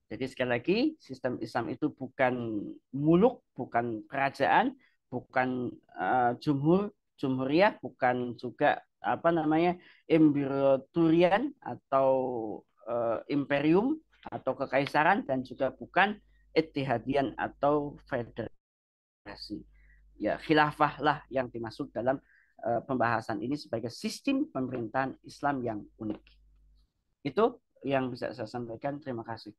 Jadi sekali lagi sistem Islam itu bukan muluk, bukan kerajaan, bukan jumhuriyah, bukan juga imperatorian atau imperium atau kekaisaran, dan juga bukan ittihadian atau federasi. Ya, khilafah lah yang dimaksud dalam pembahasan ini sebagai sistem pemerintahan Islam yang unik. Itu yang bisa saya sampaikan. Terima kasih.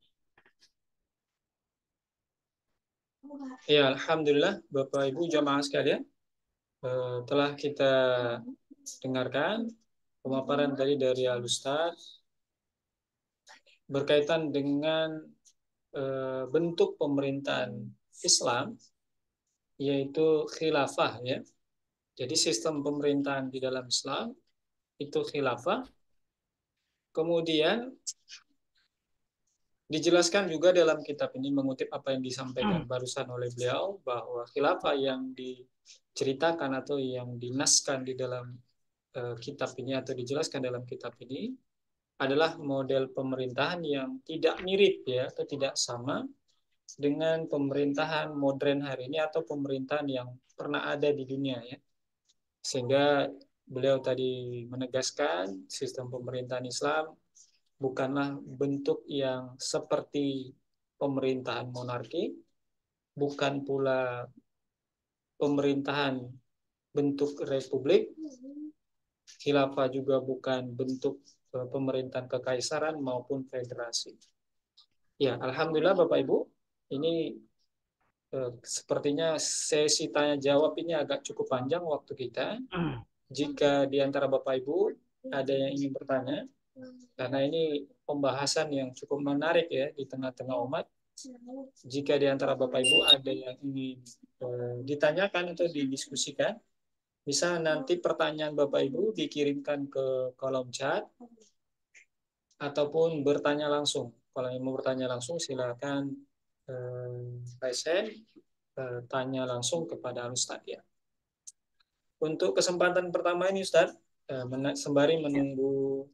Ya, alhamdulillah Bapak Ibu jamaah sekalian, telah kita dengarkan pemaparan tadi dari Al-Ustaz berkaitan dengan bentuk pemerintahan Islam, yaitu khilafah ya. Jadi sistem pemerintahan di dalam Islam itu khilafah. Kemudian dijelaskan juga dalam kitab ini, mengutip apa yang disampaikan barusan oleh beliau, bahwa khilafah yang diceritakan atau yang dinaskan di dalam kitab ini atau dijelaskan dalam kitab ini adalah model pemerintahan yang tidak mirip ya, atau tidak sama dengan pemerintahan modern hari ini atau pemerintahan yang pernah ada di dunia ya. Sehingga beliau tadi menegaskan sistem pemerintahan Islam bukanlah bentuk yang seperti pemerintahan monarki, bukan pula pemerintahan bentuk republik, khilafah juga bukan bentuk pemerintahan kekaisaran maupun federasi. Ya, alhamdulillah Bapak Ibu, ini sepertinya sesi tanya jawab ini agak cukup panjang waktu kita. Jika di antara Bapak Ibu ada yang ingin bertanya, karena ini pembahasan yang cukup menarik ya di tengah-tengah umat. Jika di antara Bapak Ibu ada yang ingin ditanyakan atau didiskusikan, bisa nanti pertanyaan Bapak Ibu dikirimkan ke kolom chat ataupun bertanya langsung. Kalau yang mau bertanya langsung silakan raise hand, tanya langsung kepada Ustaz ya. Untuk kesempatan pertama ini Ustaz, sembari menunggu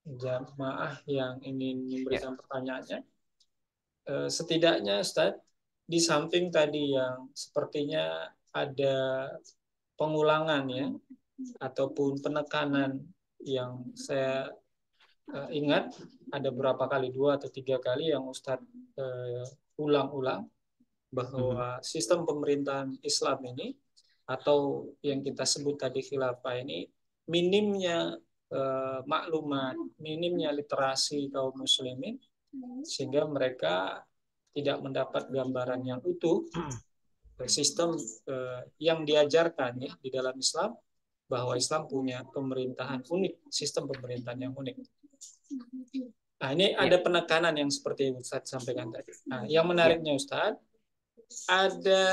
jamaah yang ingin memberikan pertanyaannya, setidaknya Ustaz, di samping tadi yang sepertinya ada pengulangan ya, ataupun penekanan yang saya ingat ada berapa kali, 2 atau 3 kali yang Ustadz ulang-ulang bahwa sistem pemerintahan Islam ini atau yang kita sebut tadi khilafah ini minimnya maklumat, minimnya literasi kaum muslimin sehingga mereka tidak mendapat gambaran yang utuh sistem yang diajarkan ya di dalam Islam, bahwa Islam punya pemerintahan unik, sistem pemerintahan yang unik. Nah, ini ada penekanan yang seperti Ustadz sampaikan tadi. Nah, yang menariknya Ustadz, ada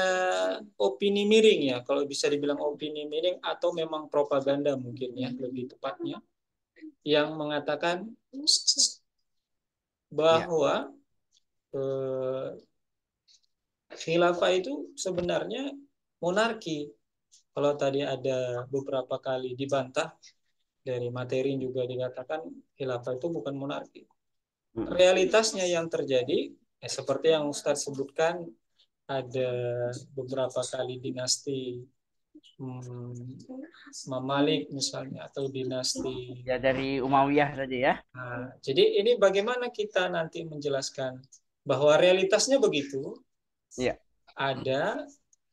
opini miring ya, kalau bisa dibilang opini miring atau memang propaganda mungkin ya lebih tepatnya, yang mengatakan bahwa khilafah itu sebenarnya monarki. Kalau tadi ada beberapa kali dibantah, dari materi juga dikatakan khilafah itu bukan monarki. Realitasnya yang terjadi, seperti yang Ustadz sebutkan, ada beberapa kali dinasti Mamalik misalnya, atau dinasti ya dari Umayyah tadi ya. Nah, jadi ini bagaimana kita nanti menjelaskan bahwa realitasnya begitu, ada,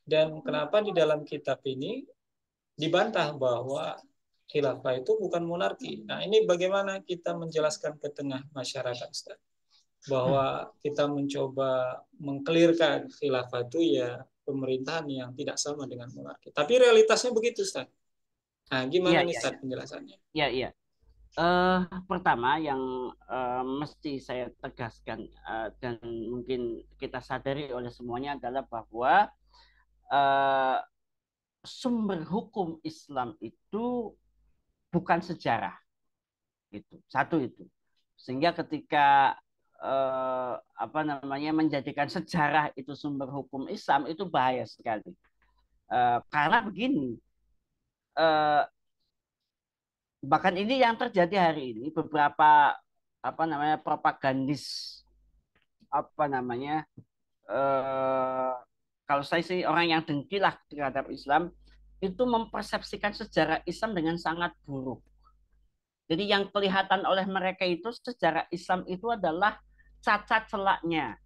dan kenapa di dalam kitab ini dibantah bahwa khilafah itu bukan monarki. Nah, ini bagaimana kita menjelaskan ke tengah masyarakat, Ustaz? Bahwa kita mencoba mengkelirkan khilafah itu ya pemerintahan yang tidak sama dengan monarki. Tapi realitasnya begitu, Ustaz. Nah, gimana nih, Ustaz, penjelasannya? Iya. Pertama yang mesti saya tegaskan dan mungkin kita sadari oleh semuanya adalah bahwa sumber hukum Islam itu bukan sejarah, gitu. Satu itu. Sehingga ketika menjadikan sejarah itu sumber hukum Islam itu bahaya sekali. Karena begini, bahkan ini yang terjadi hari ini, beberapa propagandis kalau saya sih orang yang dengki lah terhadap Islam, itu mempersepsikan sejarah Islam dengan sangat buruk. Jadi yang kelihatan oleh mereka itu sejarah Islam itu adalah cacat celaknya,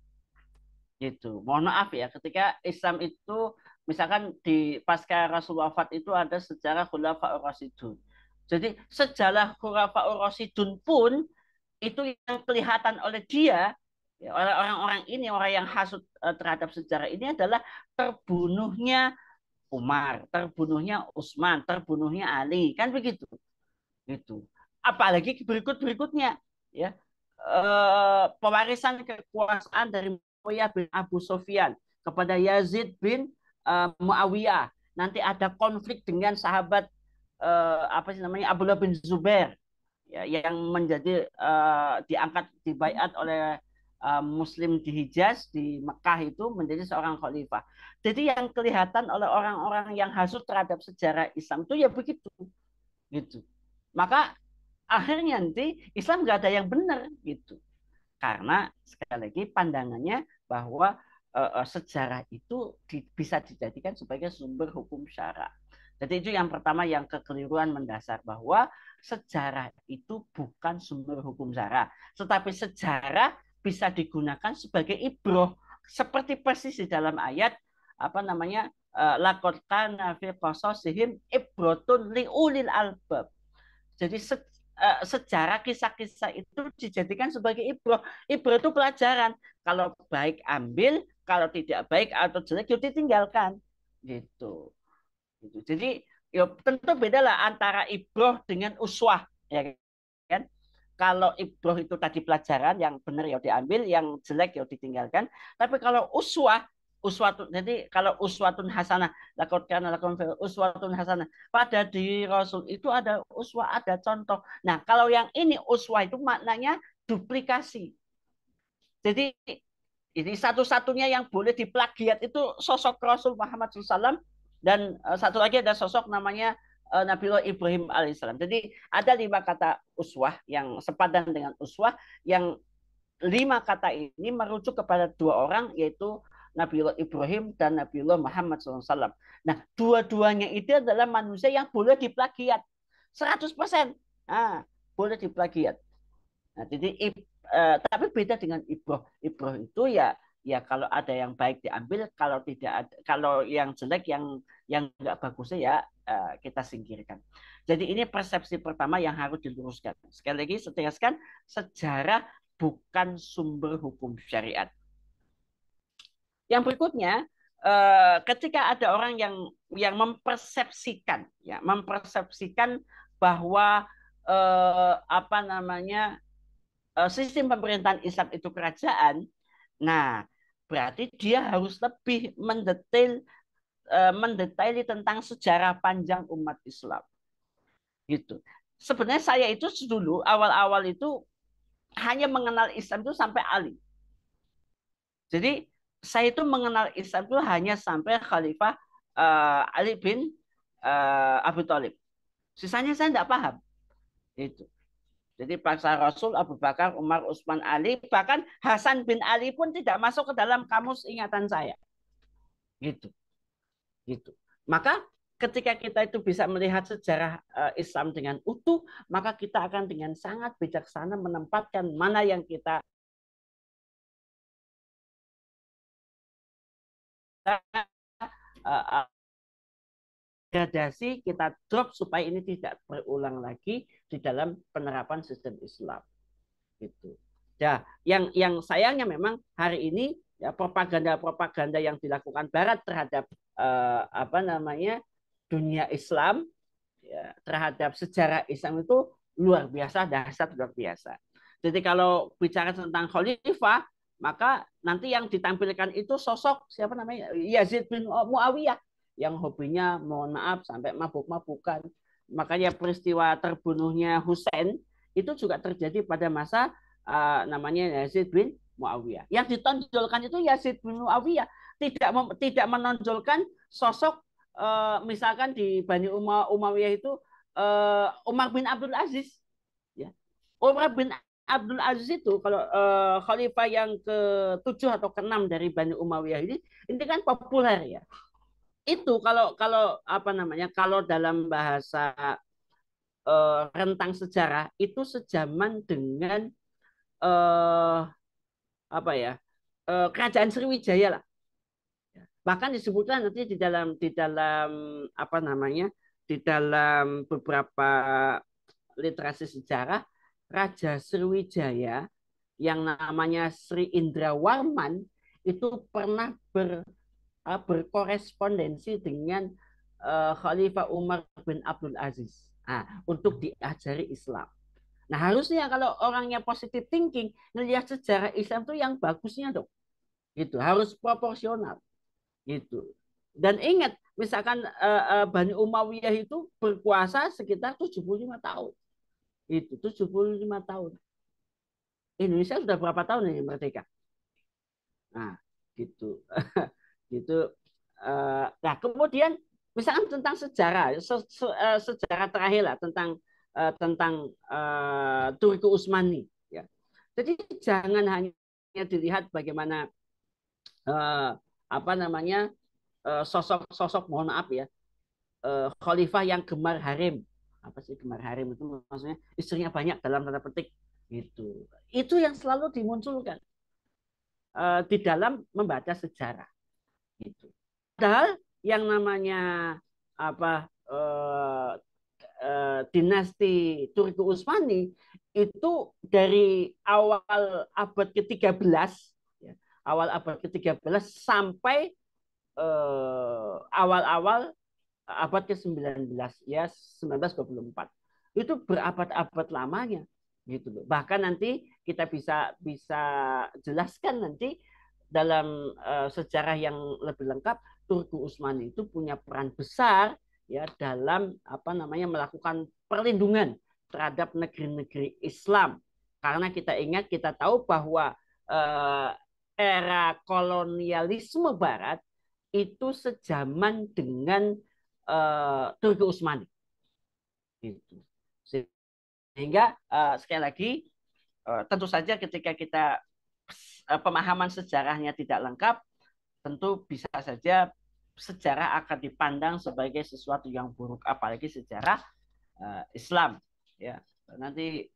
gitu. Mohon maaf ya, ketika Islam itu misalkan di pasca Rasul wafat itu ada sejarah Khulafaur Rasyidun. Jadi sejarah Khulafaur Rasyidun pun itu yang kelihatan oleh dia, ya, oleh orang-orang ini, orang yang hasut terhadap sejarah ini adalah terbunuhnya Umar, terbunuhnya Utsman, terbunuhnya Ali, kan begitu. Gitu. Apalagi berikut-berikutnya, ya, pewarisan kekuasaan dari Muawiyah bin Abu Sufyan kepada Yazid bin Muawiyah. Nanti ada konflik dengan sahabat Abdullah bin Zubair, ya, yang menjadi diangkat dibaiat oleh Muslim di Hijaz, di Mekah itu menjadi seorang khalifah. Jadi yang kelihatan oleh orang-orang yang hasut terhadap sejarah Islam itu ya begitu, gitu. Maka akhirnya nanti Islam nggak ada yang benar, gitu. Karena sekali lagi pandangannya bahwa sejarah itu bisa dijadikan sebagai sumber hukum syara. Jadi itu yang pertama, yang kekeliruan mendasar, bahwa sejarah itu bukan sumber hukum syara, tetapi sejarah bisa digunakan sebagai ibroh, seperti persis di dalam ayat laqad kana fi qasasihim ibrotun liulil albab. Jadi sejarah kisah-kisah itu dijadikan sebagai ibroh. Ibroh itu pelajaran. Kalau baik ambil, kalau tidak baik atau jelek itu ditinggalkan. Gitu. Jadi ya tentu beda lah antara ibroh dengan uswah, ya kan? Kalau ibroh itu tadi pelajaran, yang benar ya diambil, yang jelek ya ditinggalkan. Tapi kalau jadi kalau uswatun hasanah, laqad kana lakum uswatun hasanah, pada diri Rasul itu ada uswah, ada contoh. Nah, kalau yang ini uswah itu maknanya duplikasi. Jadi ini satu-satunya yang boleh diplagiat itu sosok Rasul Muhammad SAW, dan satu lagi ada sosok namanya Nabiullah Ibrahim alaihissalam. Jadi ada 5 kata uswah yang sepadan dengan uswah, yang 5 kata ini merujuk kepada 2 orang, yaitu Nabiullah Ibrahim dan Nabiullah Muhammad SAW. Nah, dua-duanya itu adalah manusia yang boleh diplagiat 100%. Boleh diplagiat. Nah, jadi tapi beda dengan ibroh. Ibroh itu ya kalau ada yang baik diambil, kalau tidak ada, kalau yang jelek yang nggak bagusnya ya kita singkirkan. Jadi ini persepsi pertama yang harus diluruskan. Sekali lagi saya tegaskan, sejarah bukan sumber hukum syariat. Yang berikutnya, ketika ada orang yang mempersepsikan, ya, mempersepsikan bahwa apa namanya sistem pemerintahan Islam itu kerajaan, nah berarti dia harus lebih mendetaili tentang sejarah panjang umat Islam. Gitu. Sebenarnya saya itu dulu awal-awal itu hanya mengenal Islam itu sampai Ali. Jadi saya itu mengenal Islam itu hanya sampai Khalifah Ali bin Abu Thalib. Sisanya saya tidak paham. Itu. Jadi pasal Rasul, Abu Bakar, Umar, Utsman, Ali, bahkan Hasan bin Ali pun tidak masuk ke dalam kamus ingatan saya. Gitu, gitu. Maka ketika kita itu bisa melihat sejarah Islam dengan utuh, maka kita akan dengan sangat bijaksana menempatkan mana yang kita gradasi, kita drop supaya ini tidak berulang lagi di dalam penerapan sistem Islam. Gitu. Ya, yang sayangnya memang hari ini ya propaganda-propaganda yang dilakukan Barat terhadap apa namanya dunia Islam, ya, terhadap sejarah Islam itu luar biasa, dahsyat luar biasa. Jadi kalau bicara tentang khalifah, maka nanti yang ditampilkan itu sosok siapa namanya Yazid bin Muawiyah yang hobinya mohon maaf sampai mabuk-mabukan. Makanya peristiwa terbunuhnya Husain itu juga terjadi pada masa namanya Yazid bin Muawiyah. Yang ditonjolkan itu Yazid bin Muawiyah, tidak menonjolkan sosok misalkan di Bani Umayyah itu Umar bin Abdul Aziz. Ya. Umar bin Abdul Aziz itu kalau khalifah yang ke-7 atau ke-6 dari Bani Umayyah ini kan populer ya. Itu kalau kalau apa namanya kalau dalam bahasa rentang sejarah itu sejaman dengan eh, apa ya kerajaan Sriwijaya lah. Bahkan disebutkan nanti di dalam apa namanya di dalam beberapa literasi sejarah Raja Sriwijaya yang namanya Sri Indrawarman itu pernah berkorespondensi dengan Khalifah Umar bin Abdul Aziz untuk diajari Islam. Nah harusnya kalau orangnya positive thinking melihat sejarah Islam itu yang bagusnya dong, gitu harus proporsional, gitu. Dan ingat, misalkan Bani Umayyah itu berkuasa sekitar 75 tahun, itu 75 tahun. Indonesia sudah berapa tahun ini merdeka? Nah, gitu, gitu. Nah kemudian misalkan tentang sejarah, sejarah terakhir lah tentang Turki Utsmani. Ya. Jadi jangan hanya dilihat bagaimana apa namanya sosok mohon maaf ya khalifah yang gemar harem. Apa sih gemar harem itu maksudnya istrinya banyak dalam tanda petik gitu. Itu yang selalu dimunculkan di dalam membaca sejarah gitu. Padahal yang namanya apa dinasti Turki Utsmani itu dari awal abad ke-13 ya, awal abad ke-13 sampai awal-awal abad ke-19 ya 1924. Itu berabad-abad lamanya gitu loh. Bahkan nanti kita bisa bisa jelaskan nanti dalam sejarah yang lebih lengkap Turki Utsmani itu punya peran besar ya dalam apa namanya melakukan perlindungan terhadap negeri-negeri Islam. Karena kita ingat kita tahu bahwa era kolonialisme Barat itu sejaman dengan Turki Utsmani. Gitu. Sehingga sekali lagi tentu saja ketika kita pemahaman sejarahnya tidak lengkap, tentu bisa saja sejarah akan dipandang sebagai sesuatu yang buruk, apalagi sejarah Islam. Ya, nanti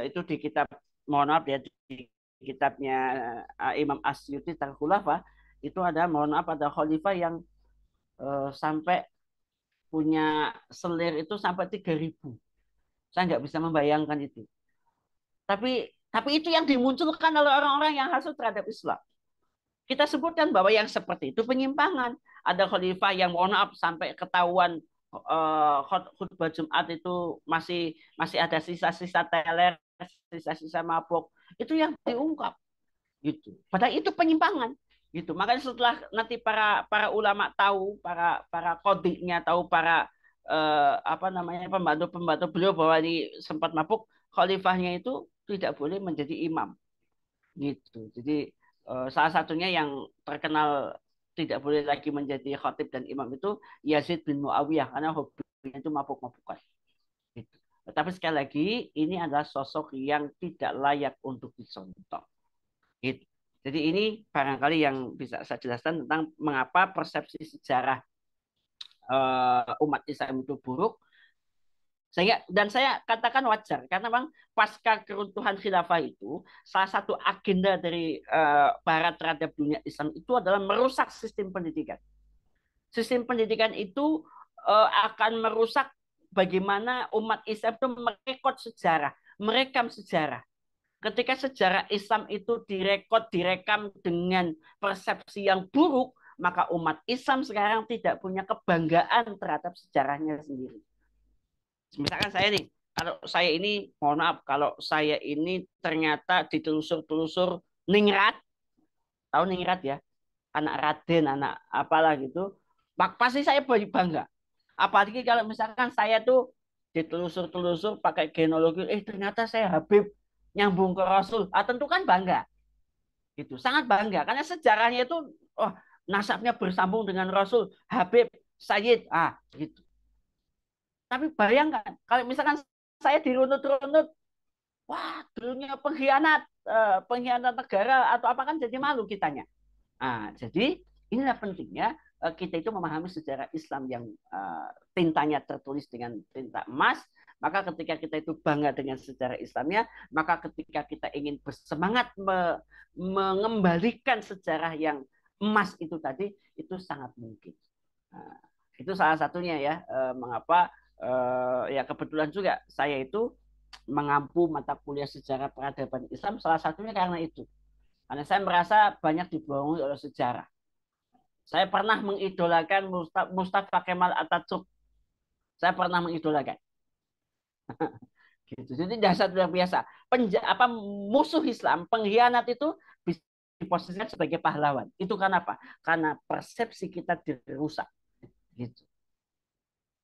itu di kitab mohon maaf ya, di kitabnya Imam Asyuti Khulafa itu ada, mohon maaf, ada khalifah yang sampai punya selir itu sampai 3.000. Saya nggak bisa membayangkan itu. Tapi itu yang dimunculkan oleh orang-orang yang hasut terhadap Islam. Kita sebutkan bahwa yang seperti itu penyimpangan. Ada khalifah yang mohon maaf sampai ketahuan khutbah Jumat itu masih masih ada sisa-sisa teler, sisa-sisa mabuk. Itu yang diungkap gitu. Padahal itu penyimpangan gitu. Makanya setelah nanti para para ulama tahu, para para kodiknya tahu, para apa namanya, pembantu-pembantu beliau bahwa ini sempat mabuk, khalifahnya itu tidak boleh menjadi imam gitu. Jadi salah satunya yang terkenal tidak boleh lagi menjadi khatib dan imam itu Yazid bin Muawiyah, karena hobinya itu mabuk-mabukan. Gitu. Tetapi sekali lagi ini adalah sosok yang tidak layak untuk dicontoh. Gitu. Jadi ini barangkali yang bisa saya jelaskan tentang mengapa persepsi sejarah umat Islam itu buruk. Saya katakan wajar karena memang pasca keruntuhan khilafah itu salah satu agenda dari Barat terhadap dunia Islam itu adalah merusak sistem pendidikan. Sistem pendidikan itu akan merusak bagaimana umat Islam itu merekod sejarah, merekam sejarah. Ketika sejarah Islam itu direkam dengan persepsi yang buruk, maka umat Islam sekarang tidak punya kebanggaan terhadap sejarahnya sendiri. Misalkan saya nih, kalau saya ini, mohon maaf, kalau saya ini ternyata ditelusur-telusur ningrat, tahu ningrat ya, anak Raden, anak apalah gitu, pasti saya bangga. Apalagi kalau misalkan saya tuh ditelusur-telusur pakai genealogi, ternyata saya Habib nyambung ke Rasul, tentu kan bangga, gitu, sangat bangga, karena sejarahnya itu, oh, nasabnya bersambung dengan Rasul, Habib, Sayyid, gitu. Tapi bayangkan kalau misalkan saya dirunut-runut, wah, dulunya pengkhianat, pengkhianat negara atau apa, kan jadi malu kitanya. Jadi inilah pentingnya kita itu memahami sejarah Islam yang tintanya tertulis dengan tinta emas. Maka ketika kita itu bangga dengan sejarah Islamnya, maka ketika kita ingin bersemangat mengembalikan sejarah yang emas itu tadi, itu sangat mungkin. Nah, itu salah satunya ya, mengapa ya kebetulan juga saya itu mengampu mata kuliah sejarah peradaban Islam, salah satunya karena itu. Karena saya merasa banyak dibohongi oleh sejarah. Saya pernah mengidolakan Mustafa Kemal Atatürk. Saya pernah mengidolakan. Gitu. Jadi dasar luar biasa. Musuh Islam, pengkhianat itu bisa diposisikan sebagai pahlawan. Itu karena apa? Karena persepsi kita dirusak. Gitu.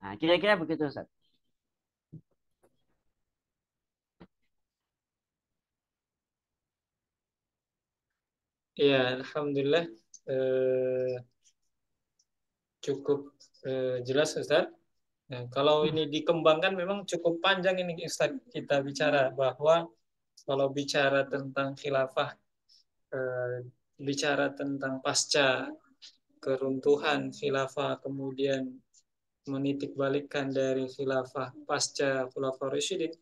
Nah, kira-kira begitu, Ustaz. Ya, alhamdulillah cukup jelas Ustaz. Nah, kalau ini dikembangkan memang cukup panjang ini Ustaz, kita bicara bahwa kalau bicara tentang khilafah, bicara tentang pasca keruntuhan khilafah, kemudian menitikbalikkan dari khilafah pasca khulafah Rasyidin,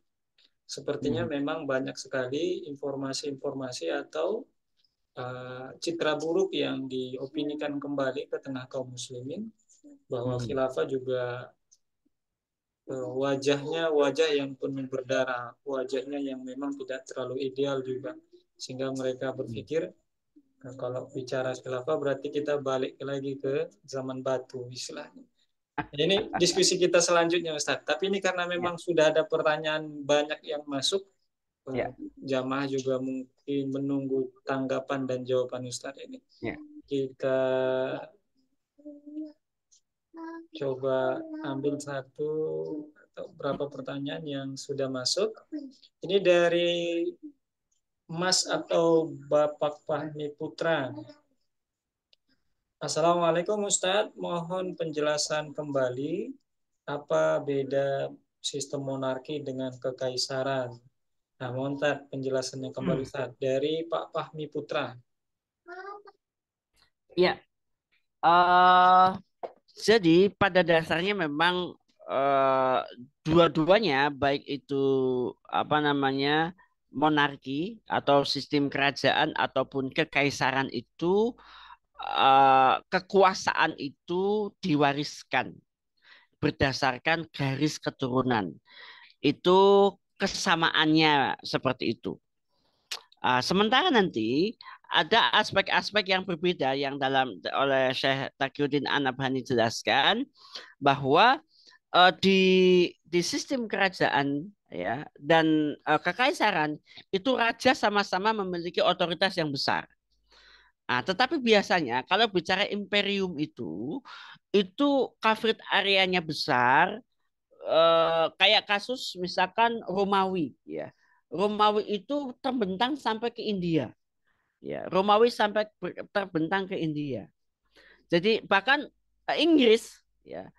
sepertinya memang banyak sekali informasi-informasi atau citra buruk yang diopinikan kembali ke tengah kaum muslimin, bahwa khilafah juga wajahnya wajah yang penuh berdarah, wajahnya yang memang tidak terlalu ideal juga, sehingga mereka berpikir kalau bicara khilafah berarti kita balik lagi ke zaman batu istilahnya. Ini diskusi kita selanjutnya Ustaz. Tapi ini karena memang sudah ada pertanyaan banyak yang masuk, jamaah juga mungkin menunggu tanggapan dan jawaban Ustaz ini. Kita coba ambil satu atau berapa pertanyaan yang sudah masuk. Ini dari Mas atau Bapak Fahmi Putra. Assalamualaikum Ustadz, mohon penjelasan kembali apa beda sistem monarki dengan kekaisaran. Nah, mohon penjelasannya kembali Ustadz dari Pak Fahmi Putra. Ya, jadi pada dasarnya memang dua-duanya, baik itu apa namanya, monarki atau sistem kerajaan ataupun kekaisaran itu kekuasaan itu diwariskan berdasarkan garis keturunan. Itu kesamaannya seperti itu. Sementara nanti ada aspek-aspek yang berbeda yang oleh Syekh Taqiyuddin An-Nabhani jelaskan bahwa di sistem kerajaan ya dan kekaisaran itu raja sama-sama memiliki otoritas yang besar. Tetapi biasanya kalau bicara imperium itu coverage areanya besar, kayak kasus misalkan Romawi ya. Romawi itu terbentang sampai ke India. Ya, Romawi sampai terbentang ke India. Jadi bahkan Inggris ya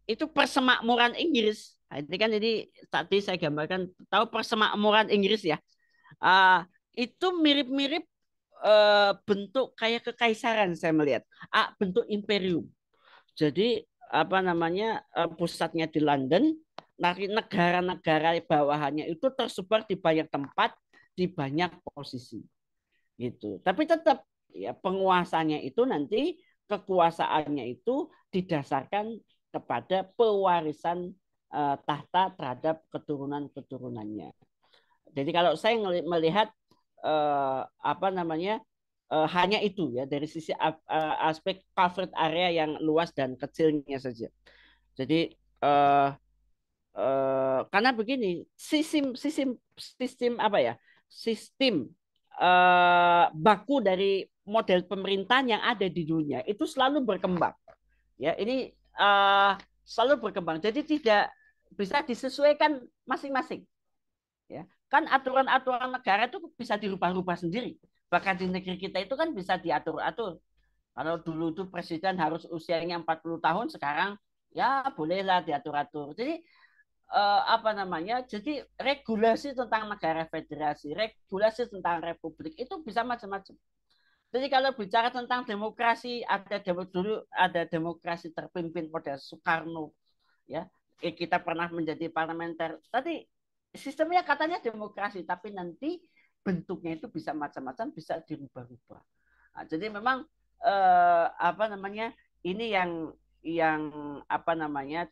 itu persemakmuran Inggris. Ini kan ini tadi saya gambarkan tahu persemakmuran Inggris ya. Itu mirip-mirip bentuk kayak kekaisaran saya melihat. Bentuk imperium. Jadi apa namanya pusatnya di London, nanti negara-negara bawahannya itu tersebar di banyak tempat, di banyak posisi gitu. Tapi tetap ya penguasanya itu nanti kekuasaannya itu didasarkan kepada pewarisan tahta terhadap keturunan-keturunannya. Jadi kalau saya melihat apa namanya hanya itu ya dari sisi aspek covered area yang luas dan kecilnya saja. Jadi karena begini sistem apa ya sistem baku dari model pemerintahan yang ada di dunia itu selalu berkembang ya ini selalu berkembang jadi tidak bisa disesuaikan masing-masing ya kan aturan-aturan negara itu bisa dirubah-rubah sendiri bahkan di negeri kita itu kan bisa diatur-atur kalau dulu itu presiden harus usianya 40 tahun sekarang ya bolehlah diatur-atur jadi apa namanya jadi regulasi tentang negara federasi regulasi tentang republik itu bisa macam-macam jadi kalau bicara tentang demokrasi dulu ada demokrasi terpimpin pada Soekarno ya kita pernah menjadi parlementer tadi sistemnya katanya demokrasi tapi nanti bentuknya itu bisa macam-macam bisa dirubah-rubah jadi memang apa namanya ini yang apa namanya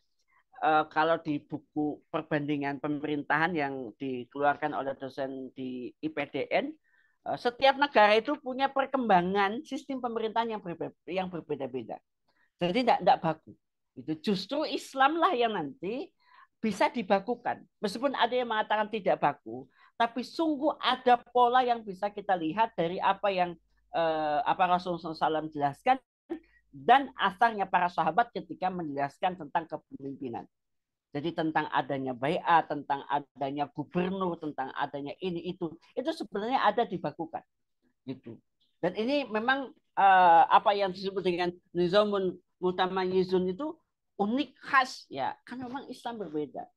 kalau di buku perbandingan pemerintahan yang dikeluarkan oleh dosen di IPDN, setiap negara itu punya perkembangan sistem pemerintahan yang berbeda-beda. Jadi tidak baku. Itu justru Islam lah yang nanti bisa dibakukan. Meskipun ada yang mengatakan tidak baku, tapi sungguh ada pola yang bisa kita lihat dari apa yang apa Rasulullah SAW jelaskan dan asarnya para sahabat ketika menjelaskan tentang kepemimpinan. Jadi tentang adanya baiat, tentang adanya gubernur, tentang adanya ini itu sebenarnya ada dibakukan gitu. Dan ini memang apa yang disebut dengan nizamun mutamayyizun itu unik khas ya, kan memang Islam berbeda.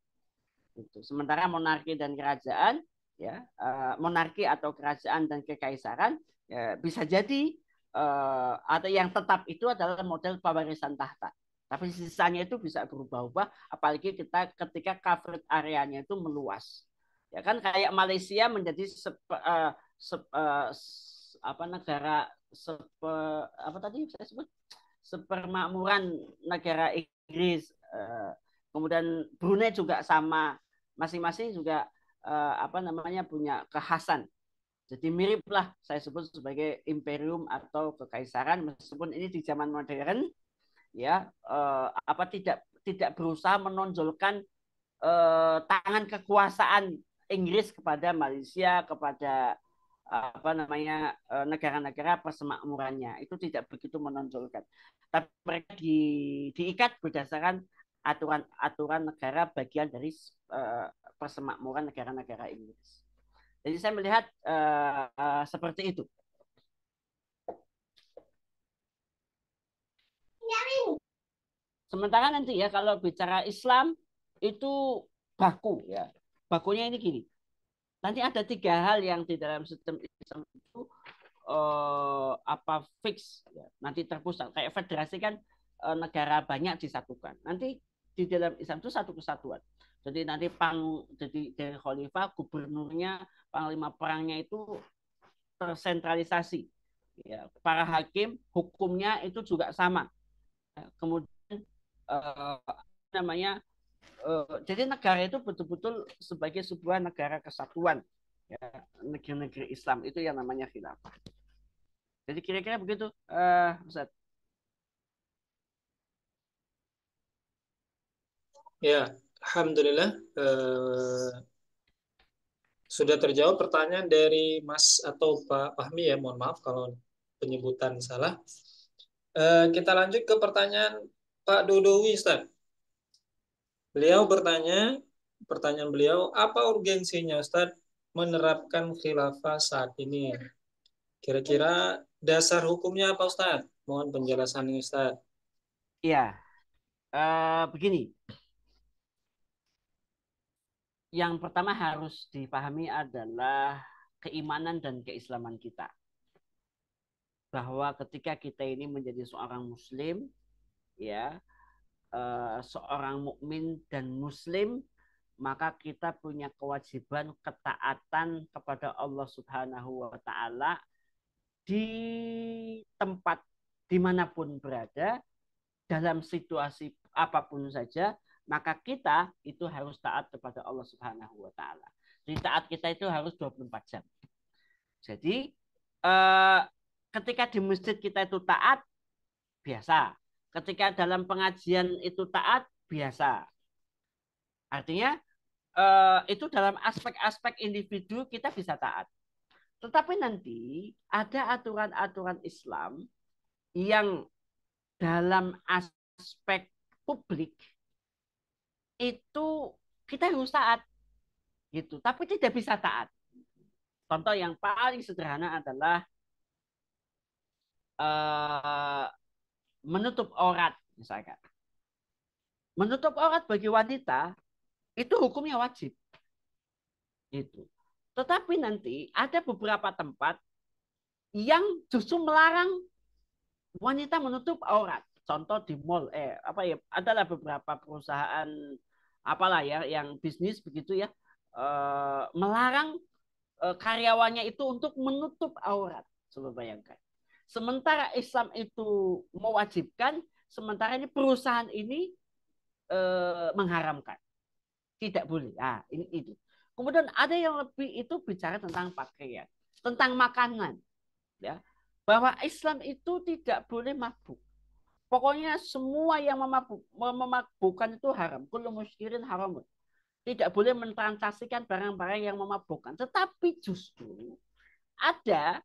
Gitu. Sementara monarki dan kerajaan ya, monarki atau kerajaan dan kekaisaran ya, bisa jadi atau yang tetap itu adalah model pewarisan tahta. Tapi sisanya itu bisa berubah-ubah, apalagi kita ketika covered areanya itu meluas. Ya kan kayak Malaysia menjadi apa negara apa tadi saya sebut sepermakmuran negara Inggris. Kemudian Brunei juga sama, masing-masing juga apa namanya punya kekhasan. Jadi miriplah saya sebut sebagai imperium atau kekaisaran meskipun ini di zaman modern ya apa tidak berusaha menonjolkan tangan kekuasaan Inggris kepada Malaysia kepada apa namanya negara-negara persemakmurannya itu tidak begitu menonjolkan tapi mereka diikat berdasarkan aturan-aturan negara bagian dari persemakmuran negara-negara Inggris. Jadi saya melihat seperti itu. Sementara nanti ya kalau bicara Islam itu baku ya. Bakunya ini gini. Nanti ada 3 hal yang di dalam sistem Islam itu apa fix ya. Nanti terpusat kayak federasi kan negara banyak disatukan. Nanti di dalam Islam itu satu kesatuan. Jadi nanti jadi dari khalifah, gubernurnya, panglima perangnya itu tersentralisasi. Ya, para hakim hukumnya itu juga sama. Kemudian namanya jadi negara itu betul-betul sebagai sebuah negara kesatuan, ya, negeri-negeri Islam itu yang namanya khilafah. Jadi kira-kira begitu, Ustaz. Ya, alhamdulillah sudah terjawab pertanyaan dari Mas atau Pak Fahmi ya. Mohon maaf kalau penyebutan salah. Kita lanjut ke pertanyaan Pak Dodowi, Ustaz. Beliau bertanya, pertanyaan beliau, apa urgensinya Ustaz menerapkan khilafah saat ini? Kira-kira dasar hukumnya apa Ustaz? Mohon penjelasannya Ustaz. Ya, begini. Yang pertama harus dipahami adalah keimanan dan keislaman kita. Bahwa ketika kita ini menjadi seorang muslim, ya, seorang mukmin dan muslim, maka kita punya kewajiban ketaatan kepada Allah Subhanahu wa taala di tempat dimanapun berada, dalam situasi apapun saja, maka kita itu harus taat kepada Allah Subhanahu wa taala. Jadi taat kita itu harus 24 jam. Jadi ketika di masjid kita itu taat, biasa. Ketika dalam pengajian itu taat, biasa. Artinya itu dalam aspek-aspek individu kita bisa taat. Tetapi nanti ada aturan-aturan Islam yang dalam aspek publik itu kita harus taat gitu, tapi tidak bisa taat. Contoh yang paling sederhana adalah uh, menutup aurat misalkan. Menutup aurat bagi wanita itu hukumnya wajib. Gitu. Tetapi nanti ada beberapa tempat yang justru melarang wanita menutup aurat. Contoh di mall, apa ya? Adalah beberapa perusahaan apalah ya yang bisnis begitu ya, melarang karyawannya itu untuk menutup aurat. Coba bayangkan. Sementara Islam itu mewajibkan, sementara ini perusahaan ini mengharamkan. Tidak boleh. Ah, ini itu. Kemudian ada yang lebih itu bicara tentang pakaian, tentang makanan, ya. Bahwa Islam itu tidak boleh mabuk. Pokoknya semua yang memabukkan itu haram. Kullu muskirin haram. Tidak boleh mentransaksikan barang-barang yang memabukkan. Tetapi justru ada